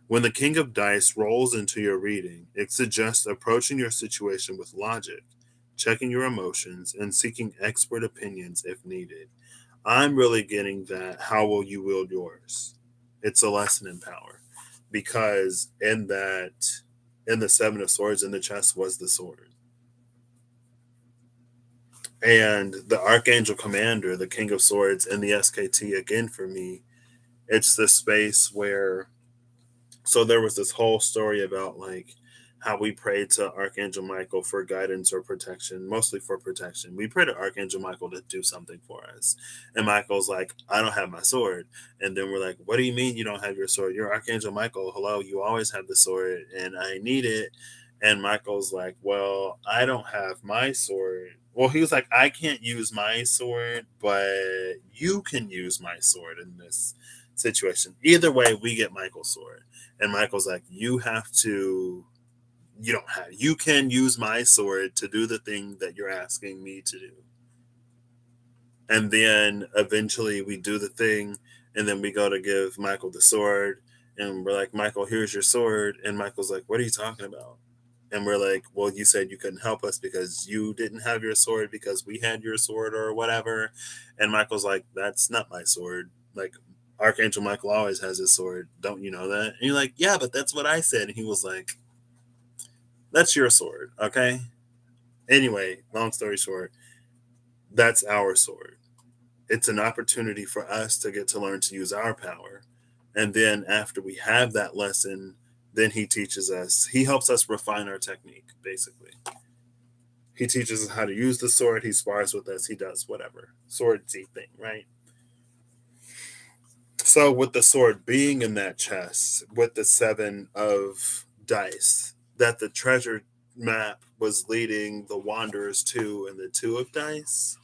When the King of Dice rolls into your reading, it suggests approaching your situation with logic, checking your emotions, and seeking expert opinions if needed. I'm really getting that. How will you wield yours? It's a lesson in power. Because in the 7 of swords, in the chest was the sword. And the Archangel Commander, the King of Swords, and the SKT, again for me, it's the space where, so there was this whole story about like how we prayed to Archangel Michael for guidance or protection, mostly for protection. We prayed to Archangel Michael to do something for us. And Michael's like, I don't have my sword. And then we're like, what do you mean you don't have your sword? You're Archangel Michael. Hello, you always have the sword and I need it. And Michael's like, well, I don't have my sword. Well, he was like, I can't use my sword, but you can use my sword in this situation. Either way, we get Michael's sword. And Michael's like, you can use my sword to do the thing that you're asking me to do. And then eventually we do the thing, and then we go to give Michael the sword, and we're like, Michael, here's your sword. And Michael's like, what are you talking about? And we're like, well, you said you couldn't help us because you didn't have your sword because we had your sword or whatever. And Michael's like, that's not my sword. Like, Archangel Michael always has his sword. Don't you know that? And you're like, yeah, but that's what I said. And he was like, that's your sword, okay? Anyway, long story short, that's our sword. It's an opportunity for us to get to learn to use our power. And then after we have that lesson, then he teaches us, he helps us refine our technique, basically. He teaches us how to use the sword, he spars with us, he does whatever. Swordsy thing, right? So with the sword being in that chest, with the 7 of dice, that the treasure map was leading the wanderers to, and the 2 of dice.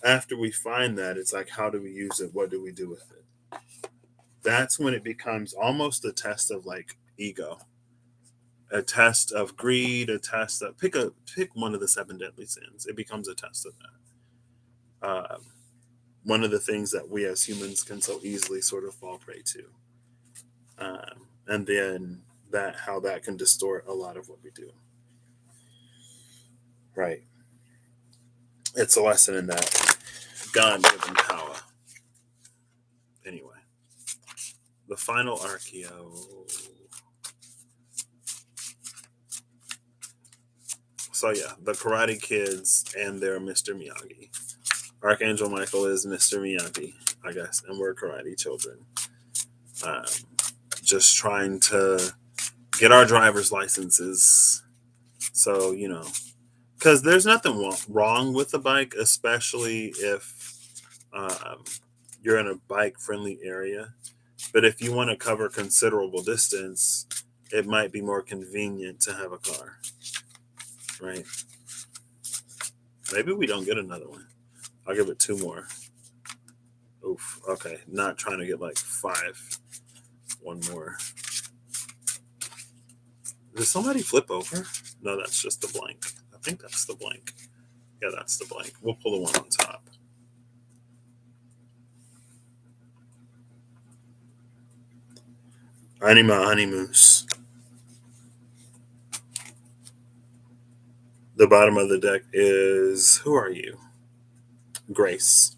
After we find that, it's like, how do we use it? What do we do with it? That's when it becomes almost a test of like ego, a test of greed, a test of pick one of the 7 deadly sins. It becomes a test of that. One of the things that we as humans can so easily sort of fall prey to, and then that how that can distort a lot of what we do. Right. It's a lesson in that God-given power. Anyway, the final Archeo. So yeah, the Karate Kids and their Mr. Miyagi. Archangel Michael is Mr. Miyagi, I guess, and we're karate children. Um, just trying to get our driver's licenses. So, because there's nothing wrong with the bike, especially if um, you're in a bike friendly area. But if you want to cover considerable distance, it might be more convenient to have a car, right? Maybe we don't get another one. I'll give it 2 more. Oof. Okay. Not trying to get like 5. One more. Did somebody flip over? No, that's just the blank. I think that's the blank. Yeah, that's the blank. We'll pull the one on top. Anima Animus. The bottom of the deck is who are you? Grace.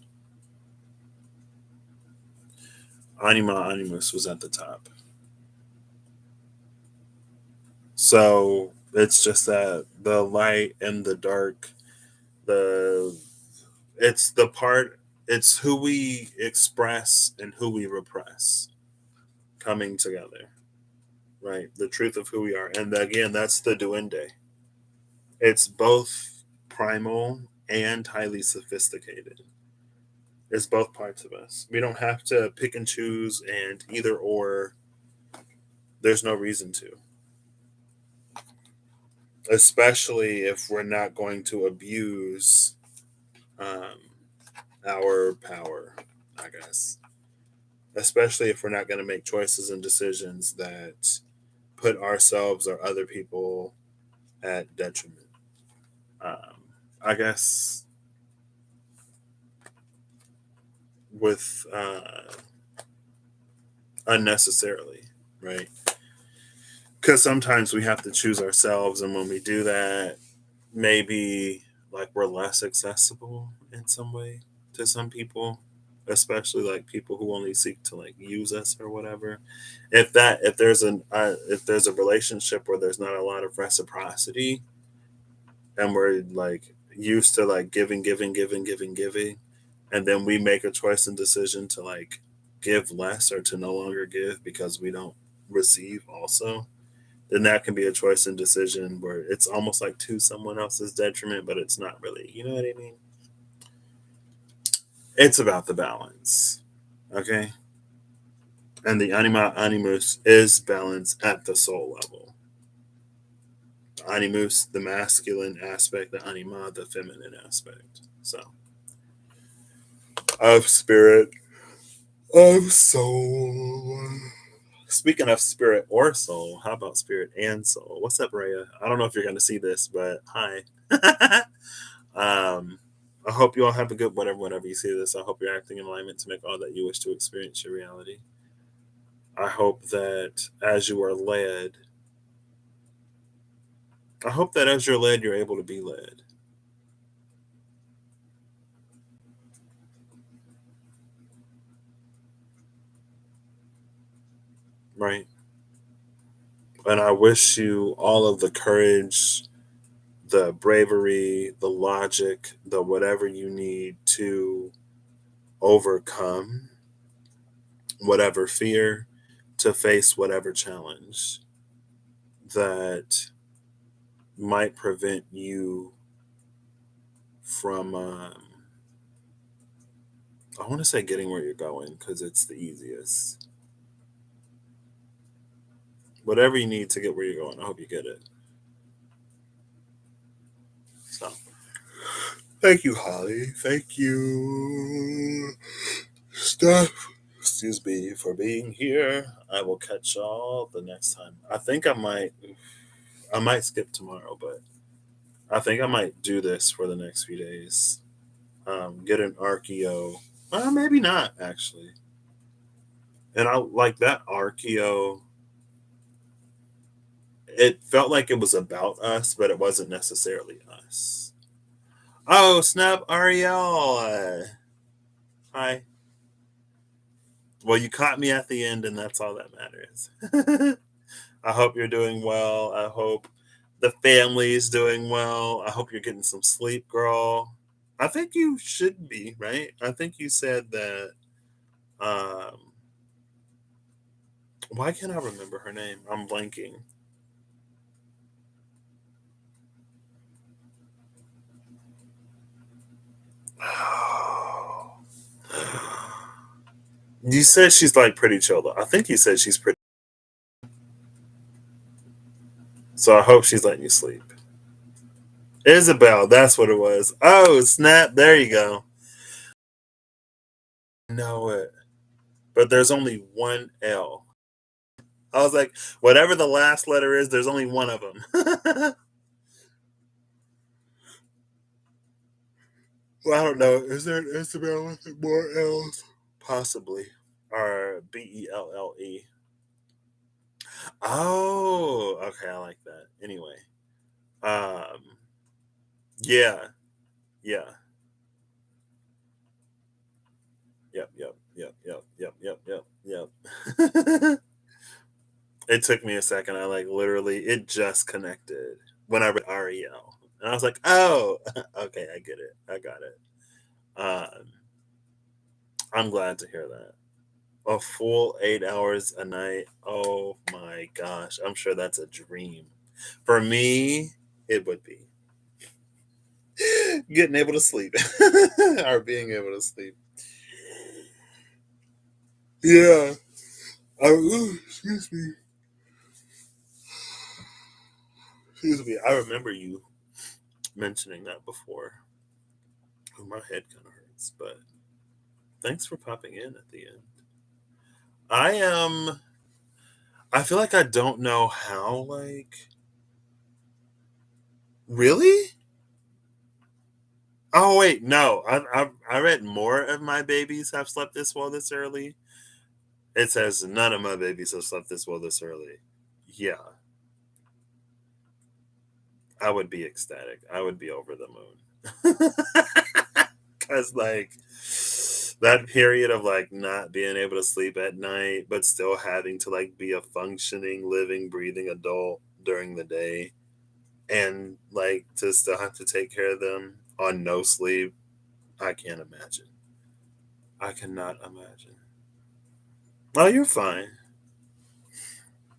Anima Animus was at the top. So it's just that the light and the dark, the it's the part it's who we express and who we repress coming together. Right? The truth of who we are. And again, that's the duende. It's both primal and highly sophisticated. It's both parts of us. We don't have to pick and choose and either or. There's no reason to, especially if we're not going to abuse um, our power, I guess. Especially if we're not going to make choices and decisions that put ourselves or other people at detriment. I guess with unnecessarily, right? Because sometimes we have to choose ourselves, and when we do that, maybe like we're less accessible in some way to some people, especially like people who only seek to like use us or whatever. If there's a relationship where there's not a lot of reciprocity, and we're like used to like giving, and then we make a choice and decision to like give less or to no longer give because we don't receive also, then that can be a choice and decision where it's almost like to someone else's detriment, but it's not really. You know what I mean? It's about the balance. Okay. And the anima animus is balance at the soul level. Animus, the masculine aspect, the anima, the feminine aspect. So, of spirit, of soul. Speaking of spirit or soul, how about spirit and soul? What's up, Raya? I don't know if you're going to see this, but hi. um, I hope you all have a good whenever you see this. I hope you're acting in alignment to make all that you wish to experience your reality. I hope that as you are led, I hope that as you're led, you're able to be led. Right? And I wish you all of the courage, the bravery, the logic, the whatever you need to overcome whatever fear, to face whatever challenge that might prevent you from, I want to say getting where you're going because it's the easiest. Whatever you need to get where you're going, I hope you get it. So, thank you, Holly. Thank you, Steph. Excuse me for being here. I will catch y'all the next time. I might skip tomorrow, but I think I might do this for the next few days. Get an Archeo. Well, maybe not actually. And I like that Archeo. It felt like it was about us, but it wasn't necessarily us. Oh, snap, Ariel. Hi. Well, you caught me at the end, and that's all that matters. I hope you're doing well. I hope the family's doing well. I hope you're getting some sleep, girl. I think you should be, right? I think you said that. Um, why can't I remember her name? I'm blanking. You said she's like pretty chill though. I think you said she's pretty. So I hope she's letting you sleep. Isabel, that's what it was. Oh, snap. There you go. Know it. But there's only one L. I was like, whatever the last letter is, there's only one of them. Well, I don't know. Is there an Isabel with more L's? Possibly. Or Belle. Oh, okay. I like that. Anyway. Um, yeah. Yeah. Yep. It took me a second. I like literally, it just connected when I read REL. And I was like, oh, okay, I get it. I got it. Um, I'm glad to hear that. A full 8 hours a night. Oh my gosh. I'm sure that's a dream. For me, it would be getting able to sleep or being able to sleep. Yeah. Excuse me. Excuse me. I remember you mentioning that before. Oh, my head kind of hurts, but thanks for popping in at the end. I am. I feel like I don't know how. Like, really? Oh wait, no. I read more of my babies have slept this well this early. It says none of my babies have slept this well this early. Yeah, I would be ecstatic. I would be over the moon. Cause like that period of like not being able to sleep at night, but still having to like be a functioning, living, breathing adult during the day, and like to still have to take care of them on no sleep. I can't imagine. I cannot imagine. Oh, you're fine.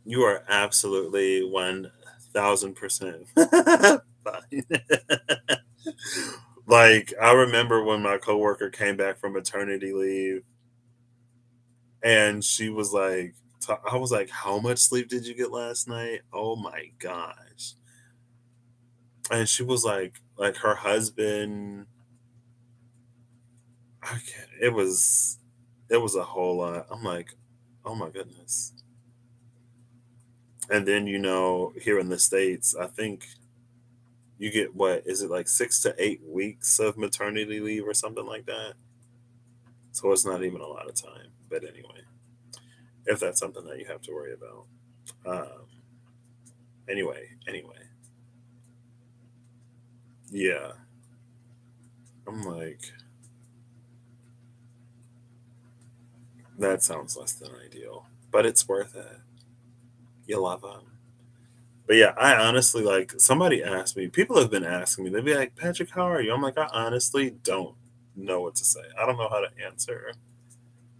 You are absolutely 1,000% fine. Like, I remember when my coworker came back from maternity leave and she was like, I was like, how much sleep did you get last night? Oh my gosh. And she was like her husband, I can't, it was a whole lot. I'm like, oh my goodness. And then, here in the States, I think you get what is it like 6 to 8 weeks of maternity leave or something like that. So it's not even a lot of time. But anyway, if that's something that you have to worry about. Anyway, yeah. I'm like, that sounds less than ideal, but it's worth it. You love them. But yeah, I honestly like somebody asked me, people have been asking me, they'd be like, Patrick, how are you? I'm like, I honestly don't know what to say. I don't know how to answer.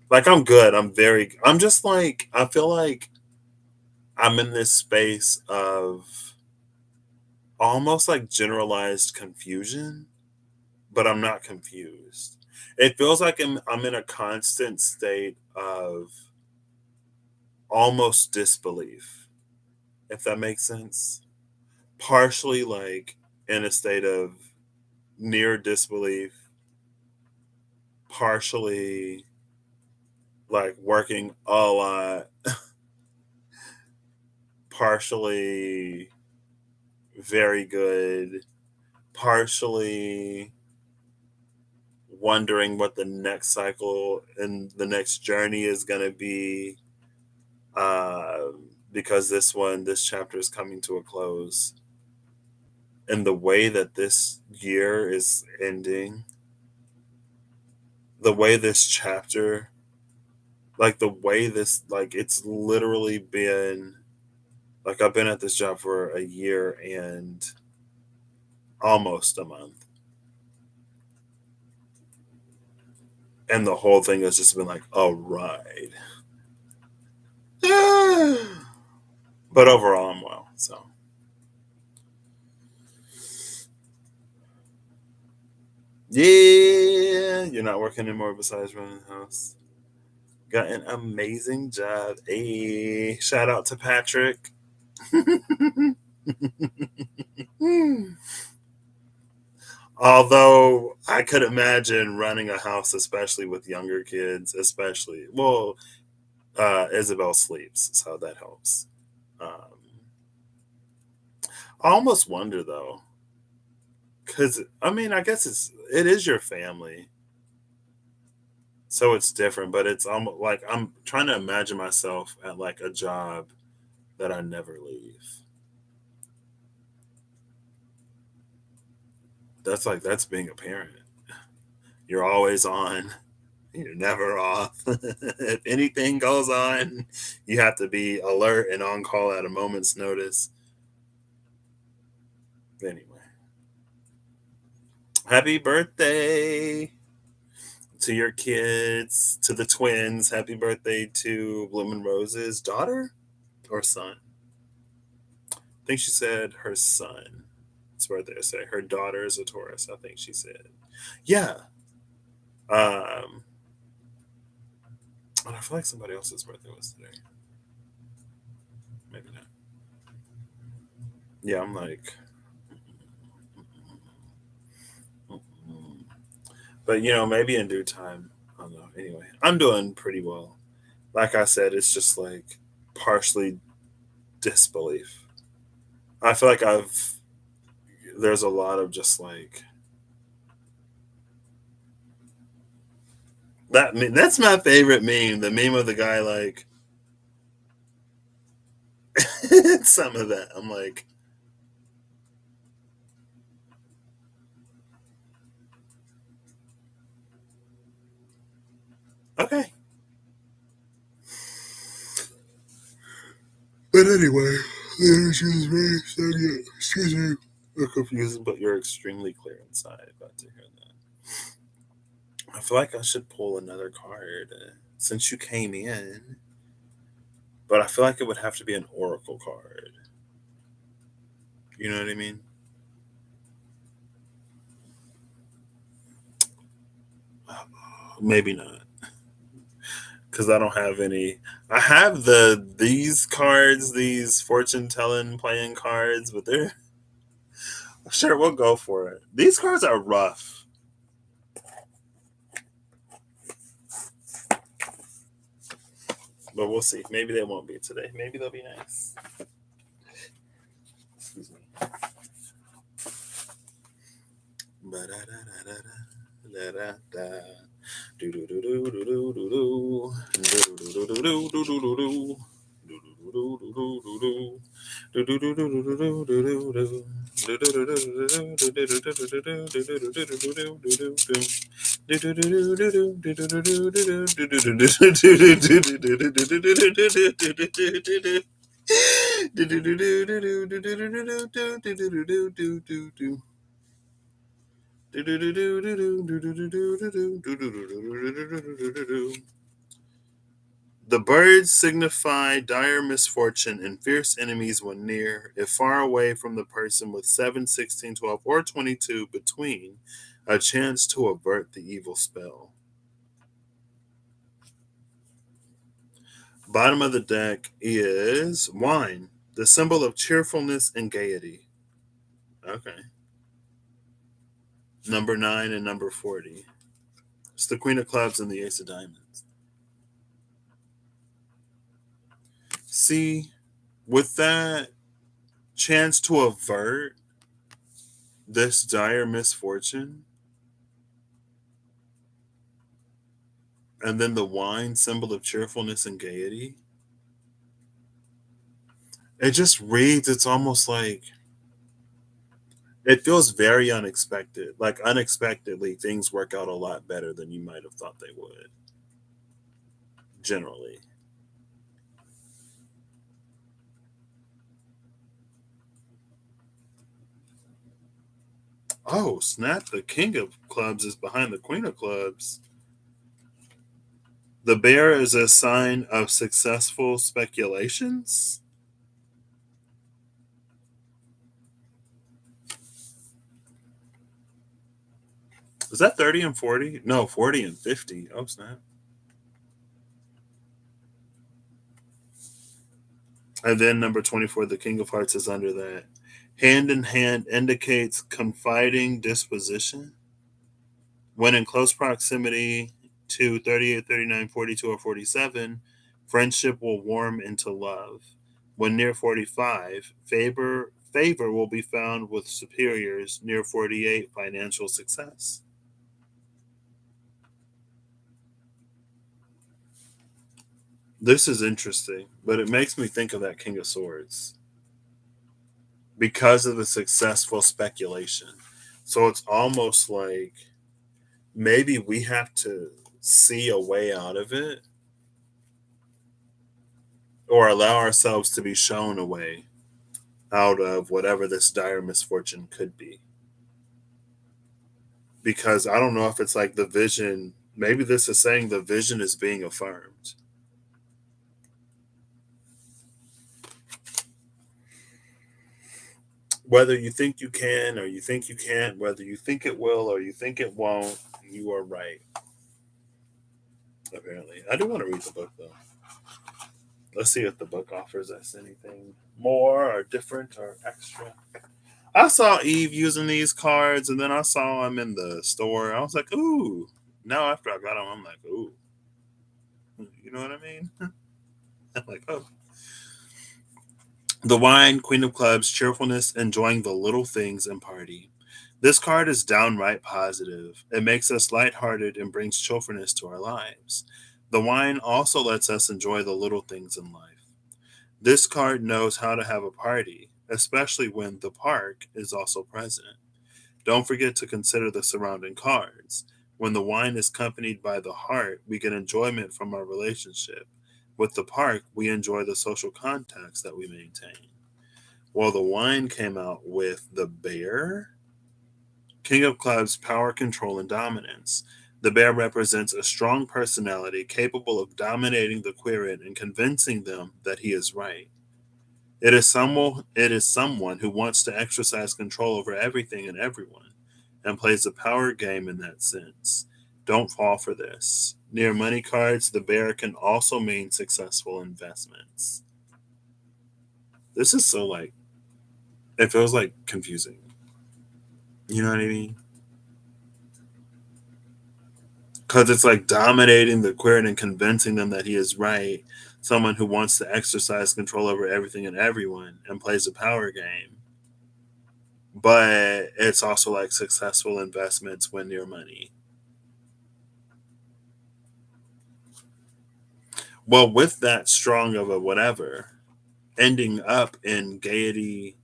Like, I'm good. I'm just like, I feel like I'm in this space of almost like generalized confusion, but I'm not confused. It feels like I'm in a constant state of almost disbelief, if that makes sense. Partially like in a state of near disbelief, partially like working a lot, partially very good, partially wondering what the next cycle and the next journey is going to be, because this chapter is coming to a close, and the way that this year is ending, the way this chapter, like the way this, like it's literally been, like I've been at this job for a year and almost a month, and the whole thing has just been like a ride. But overall, I'm well. So yeah, you're not working anymore besides running the house. Got an amazing job. Hey, shout out to Patrick. Although I could imagine running a house, especially with younger kids, especially. Well, Isabel sleeps, so that helps. I almost wonder though, because I mean, I guess it is your family, so it's different. But it's almost like I'm trying to imagine myself at like a job that I never leave. That's being a parent. You're always on. You're never off. If anything goes on, you have to be alert and on call at a moment's notice. Anyway, happy birthday to your kids, to the twins. Happy birthday to Bloomin' Rose's daughter or son. I think she said her son. It's right there. Say her daughter is a Taurus. I think she said. Yeah. Um, and I feel like somebody else's birthday was today. Maybe not. Yeah, I'm like, mm. But maybe in due time. I don't know. Anyway, I'm doing pretty well. Like I said, it's just like partially disbelief. I feel like there's a lot of just like that's my favorite meme. The meme of the guy like some of that. I'm like, okay. But anyway, excuse me, excuse me. You're confused, but you're extremely clear inside. About to hear that. I feel like I should pull another card since you came in, but I feel like it would have to be an oracle card. You know what I mean? Maybe not, because I don't have any. I have these cards, these fortune telling playing cards, but they're sure we'll go for it. These cards are rough, but we'll see. Maybe they won't be today. Maybe they'll be nice. Excuse me. Ba-da-da-da-da-da. Do do do do do do do do. Do do do do do do do do. The birds signify dire misfortune and fierce enemies when near, if far away from the person with 7, 16, 12, or 22 between, a chance to avert the evil spell. Bottom of the deck is wine, the symbol of cheerfulness and gaiety. Okay. Number 9 and number 40. It's the Queen of Clubs and the Ace of Diamonds. See, with that chance to avert this dire misfortune, and then the wine, symbol of cheerfulness and gaiety, it just reads, it's almost like it feels very unexpected. Like unexpectedly, things work out a lot better than you might have thought they would, generally. Oh, snap. The King of Clubs is behind the Queen of Clubs. The bear is a sign of successful speculations. Is that 30 and 40? No, 40 and 50. Oh, snap. And then number 24, the King of Hearts is under that. Hand in hand indicates confiding disposition. When in close proximity to 38, 39, 42, or 47, Friendship will warm into love. When near 45, favor will be found with superiors. Near 48, financial success. This is interesting, but it makes me think of that King of Swords because of the successful speculation. So it's almost like maybe we have to see a way out of it or allow ourselves to be shown a way out of whatever this dire misfortune could be. Because I don't know if it's like the vision, maybe this is saying the vision is being affirmed. Whether you think you can or you think you can't, whether you think it will or you think it won't, you are right, apparently. I do want to read the book though. Let's see if the book offers us anything more or different or extra. I saw Eve using these cards and then I saw them in the store. I was like, ooh. Now after I got them, I'm like, ooh. You know what I mean? I'm like, oh. The wine, Queen of Clubs, cheerfulness, enjoying the little things and party. This card is downright positive. It makes us lighthearted and brings cheerfulness to our lives. The wine also lets us enjoy the little things in life. This card knows how to have a party, especially when the park is also present. Don't forget to consider the surrounding cards. When the wine is accompanied by the heart, we get enjoyment from our relationship. With the park, we enjoy the social contacts that we maintain. While the wine came out with the bear, King of Clubs, power, control, and dominance. The bear represents a strong personality capable of dominating the querent and convincing them that he is right. It is someone who wants to exercise control over everything and everyone and plays a power game in that sense. Don't fall for this. Near money cards, the bear can also mean successful investments. This is so like it feels like confusing. You know what I mean? Because it's like dominating the queer and convincing them that he is right. Someone who wants to exercise control over everything and everyone and plays a power game. But it's also like successful investments when near money. Well, with that strong of a whatever, ending up in gaiety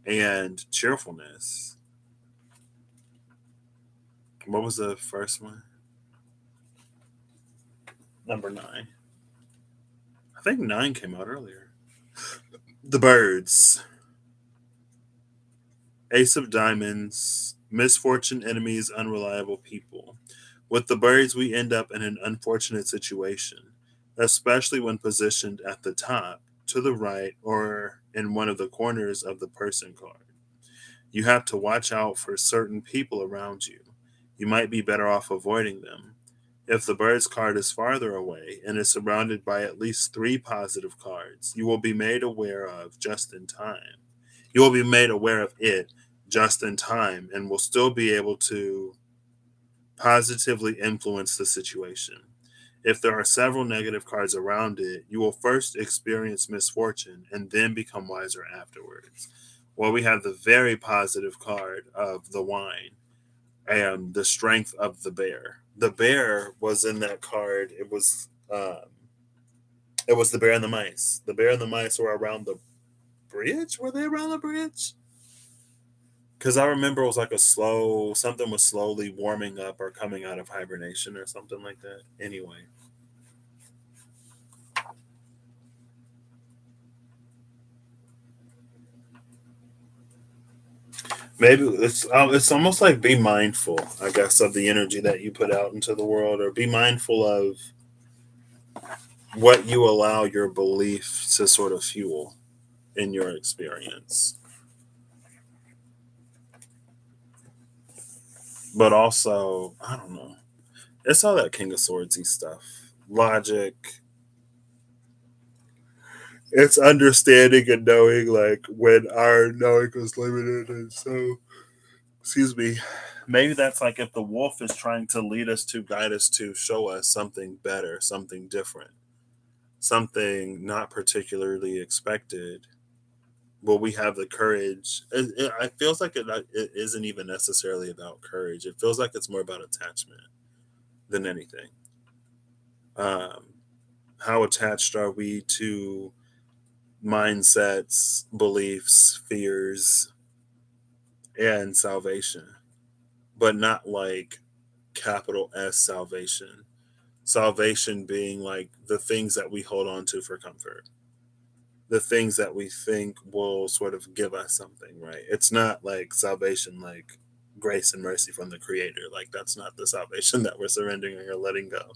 and cheerfulness. What was the first one? Number 9. I think 9 came out earlier. The birds. Ace of diamonds. Misfortune, enemies, unreliable people. With the birds, we end up in an unfortunate situation, especially when positioned at the top, to the right, or in one of the corners of the person card. You have to watch out for certain people around you. You might be better off avoiding them. If the bird's card is farther away and is surrounded by at least 3 positive cards, you will be made aware of just in time. You will be made aware of it just in time and will still be able to positively influence the situation. If there are several negative cards around it, you will first experience misfortune and then become wiser afterwards. Well, we have the very positive card of the wine and the strength of the bear. The bear was in that card. It was the bear and the mice. The bear and the mice were around the bridge. Were they around the bridge? Because I remember it was like a slow something was slowly warming up or coming out of hibernation or something like that. Anyway, maybe it's almost like be mindful, I guess, of the energy that you put out into the world, or be mindful of what you allow your belief to sort of fuel in your experience. But also, I don't know. It's all that King of Swordsy stuff. Logic. It's understanding and knowing like when our knowing is limited, and so excuse me. Maybe that's like if the wolf is trying to lead us to guide us to show us something better, something different, something not particularly expected, but we have the courage. It feels like it isn't even necessarily about courage. It feels like it's more about attachment than anything. Um, how attached are we to mindsets, beliefs, fears, and salvation? But not like capital S salvation. Salvation being like the things that we hold on to for comfort, the things that we think will sort of give us something, right? It's not like salvation, like grace and mercy from the Creator. Like, that's not the salvation that we're surrendering or letting go.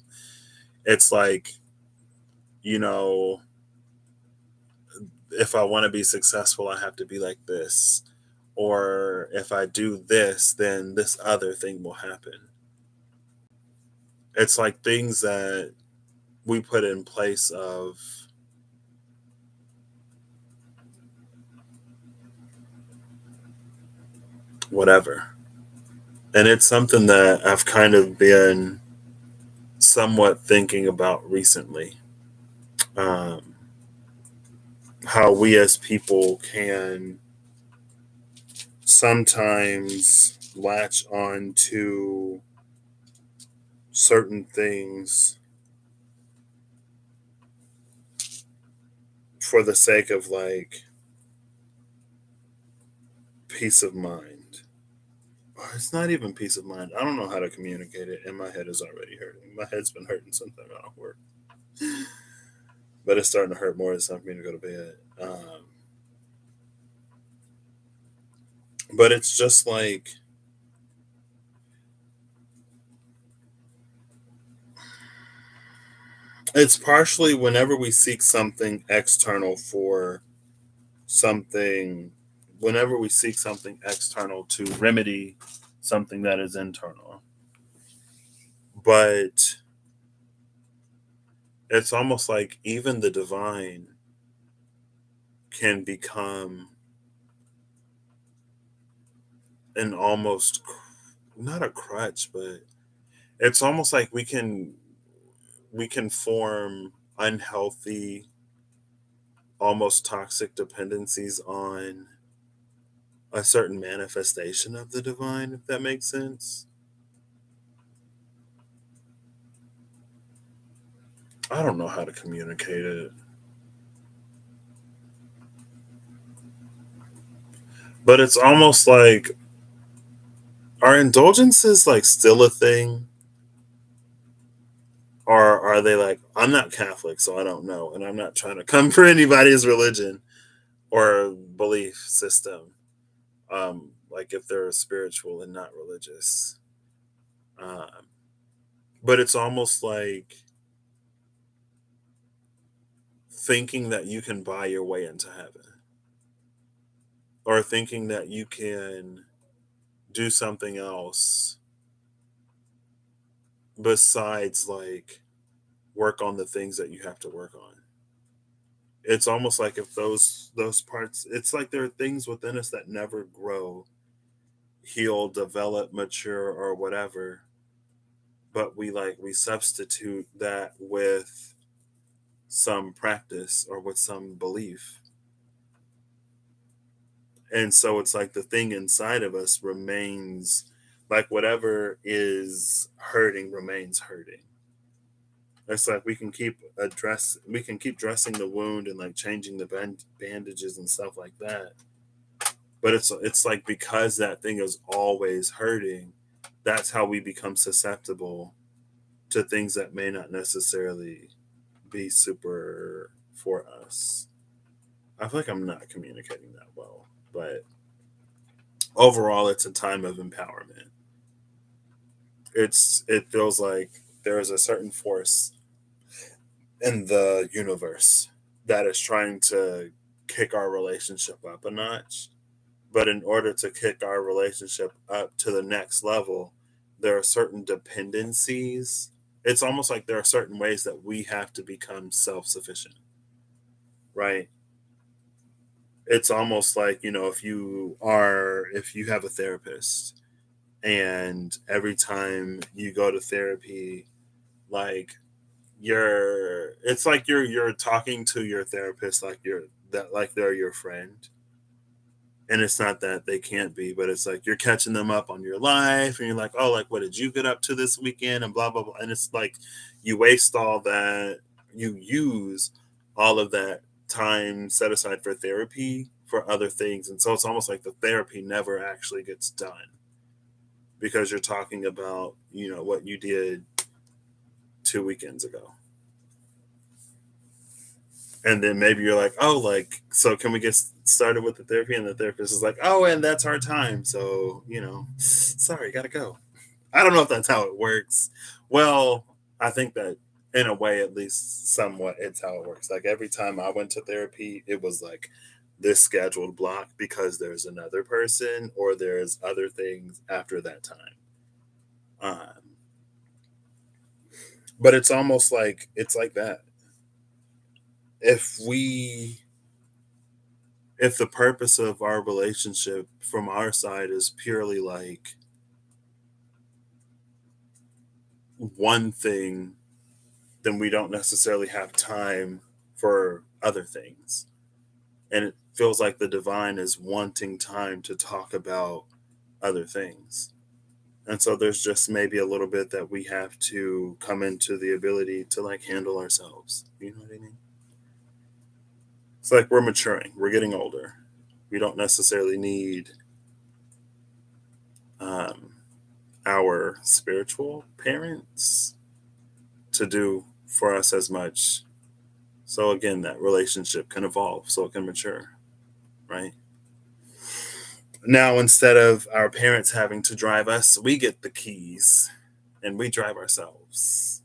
It's like, you know, if I want to be successful, I have to be like this. Or if I do this, then this other thing will happen. It's like things that we put in place of whatever. And it's something that I've kind of been somewhat thinking about recently. Um, how we as people can sometimes latch on to certain things for the sake of like peace of mind. Or it's not even peace of mind. I don't know how to communicate it, and my head is already hurting. My head's been hurting since I've been off work, but it's starting to hurt more. It's time for me to go to bed. But it's just like it's partially whenever we seek something external for something, whenever we seek something external to remedy something that is internal. But it's almost like even the divine can become an almost not a crutch, but it's almost like we can form unhealthy, almost toxic dependencies on a certain manifestation of the divine, if that makes sense. I don't know how to communicate it. But it's almost like, are indulgences like still a thing? Or are they like, I'm not Catholic, so I don't know, and I'm not trying to come for anybody's religion or belief system. Like if they're spiritual and not religious. Um, but it's almost like thinking that you can buy your way into heaven, or thinking that you can do something else besides like work on the things that you have to work on. It's almost like if those parts, it's like there are things within us that never grow, heal, develop, mature, or whatever, but we substitute that with some practice or with some belief. And so it's like the thing inside of us remains, like whatever is hurting remains hurting. It's like we can keep dressing the wound and like changing the bandages and stuff like that. But it's like because that thing is always hurting, that's how we become susceptible to things that may not necessarily be super for us. I feel like I'm not communicating that well, but overall, it's a time of empowerment. It feels like there is a certain force in the universe that is trying to kick our relationship up a notch. But in order to kick our relationship up to the next level, there are certain dependencies. It's almost like there are certain ways that we have to become self sufficient, right? It's almost like, if you have a therapist and every time you go to therapy, like it's like you're talking to your therapist like they're your friend, and it's not that they can't be, but it's like you're catching them up on your life, and you're like, oh, like what did you get up to this weekend, and blah blah blah, and it's like you waste all that, you use all of that time set aside for therapy for other things, and so it's almost like the therapy never actually gets done because you're talking about what you did 2 weekends ago. And then maybe you're like, oh, like, so can we get started with the therapy? And the therapist is like, oh, and that's our time, so sorry, gotta go. I don't know if that's how it works. Well, I think that in a way, at least somewhat, it's how it works. Like every time I went to therapy, it was like this scheduled block because there's another person or there's other things after that time. um, but it's almost like it's like that. If we if the purpose of our relationship from our side is purely like one thing, then we don't necessarily have time for other things. And it feels like the divine is wanting time to talk about other things. And so there's just maybe a little bit that we have to come into the ability to like handle ourselves. You know what I mean? It's like we're maturing, we're getting older. We don't necessarily need um, our spiritual parents to do for us as much. So again, that relationship can evolve, so it can mature, right? Now, instead of our parents having to drive us, we get the keys and we drive ourselves,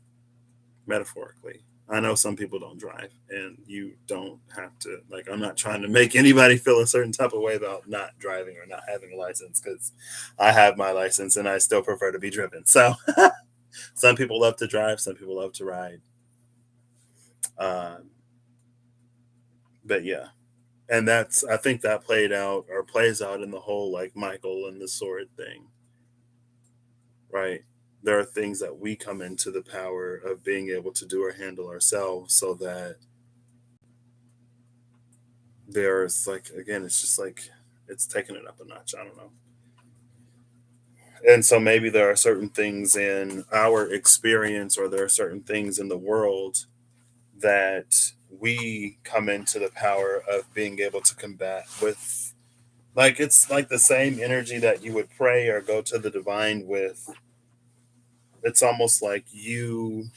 metaphorically. I know some people don't drive, and you don't have to. Like, I'm not trying to make anybody feel a certain type of way about not driving or not having a license because I have my license and I still prefer to be driven. So, some people love to drive, some people love to ride. Um, but yeah, and that's I think that played out or plays out in the whole like Michael and the sword thing, right? There are things that we come into the power of being able to do or handle ourselves, so that there's like again, it's just like it's taking it up a notch. I don't know. And so maybe there are certain things in our experience, or there are certain things in the world that we come into the power of being able to combat with. Like it's like the same energy that you would pray or go to the divine with. It's almost like you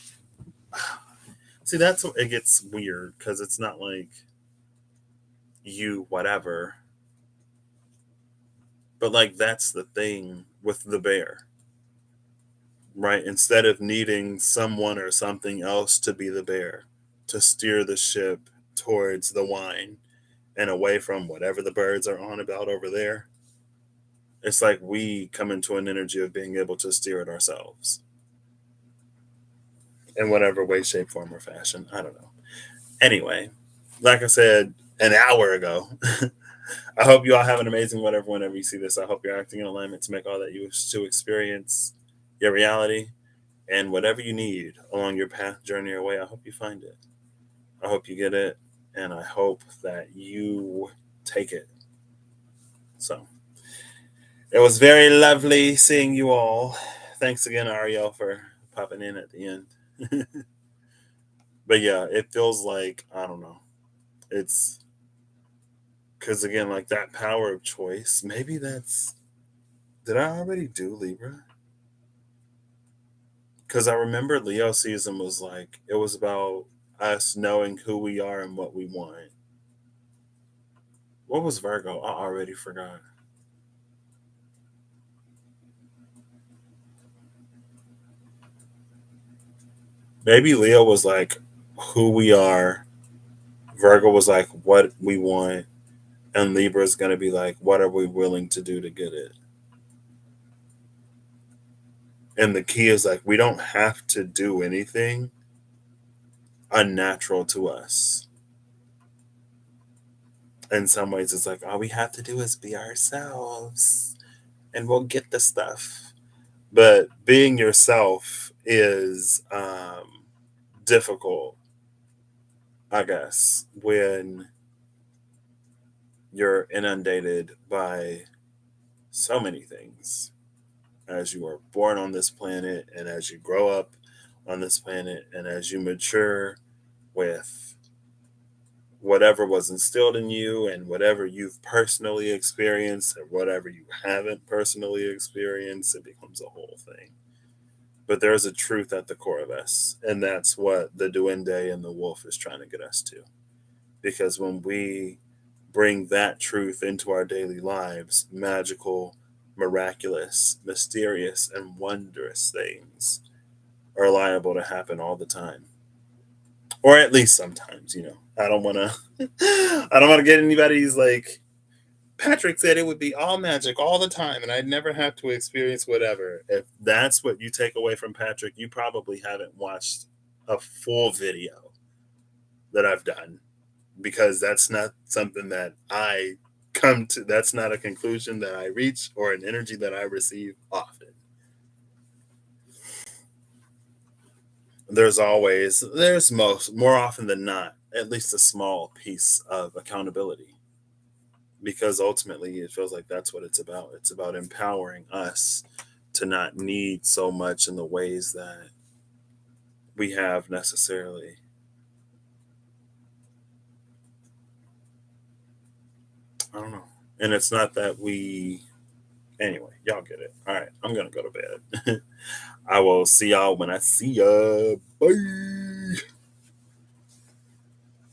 see that's what it gets weird because it's not like you whatever, but like that's the thing with the bear, right? Instead of needing someone or something else to be the bear to steer the ship towards the wine and away from whatever the birds are on about over there, it's like we come into an energy of being able to steer it ourselves in whatever way, shape, form, or fashion. I don't know. Anyway, like I said an hour ago, I hope you all have an amazing whatever whenever you see this. I hope you're acting in alignment to make all that you wish to experience your reality, and whatever you need along your path, journey, or way. I hope you find it. I hope you get it, and I hope that you take it. So it was very lovely seeing you all. Thanks again, Ariel, for popping in at the end. But yeah, it feels like I don't know. It's because again, like that power of choice. Maybe that's did I already do Libra? Because I remember Leo season was like it was about us knowing who we are and what we want. What was Virgo? I already forgot. Maybe Leo was like who we are. Virgo was like what we want, and Libra is gonna be like what are we willing to do to get it. And the key is like we don't have to do anything unnatural to us. In some ways, it's like all we have to do is be ourselves, and we'll get the stuff. But being yourself is difficult, I guess, when you're inundated by so many things as you are born on this planet and as you grow up on this planet and as you mature with whatever was instilled in you and whatever you've personally experienced and whatever you haven't personally experienced, it becomes a whole thing. But there's a truth at the core of us, and that's what the duende and the wolf is trying to get us to. Because when we bring that truth into our daily lives, magical, miraculous, mysterious, and wondrous things are liable to happen all the time, or at least sometimes. I don't want to. I don't want to get anybody's like. Patrick said it would be all magic all the time, and I'd never have to experience whatever. If that's what you take away from Patrick, you probably haven't watched a full video that I've done, because that's not something that I come to. That's not a conclusion that I reach or an energy that I receive often. There's more often than not, at least a small piece of accountability, because ultimately it feels like that's what it's about. It's about empowering us to not need so much in the ways that we have necessarily. I don't know. And it's not that we. Anyway, y'all get it. All right, I'm going to go to bed. I will see y'all when I see ya. Bye.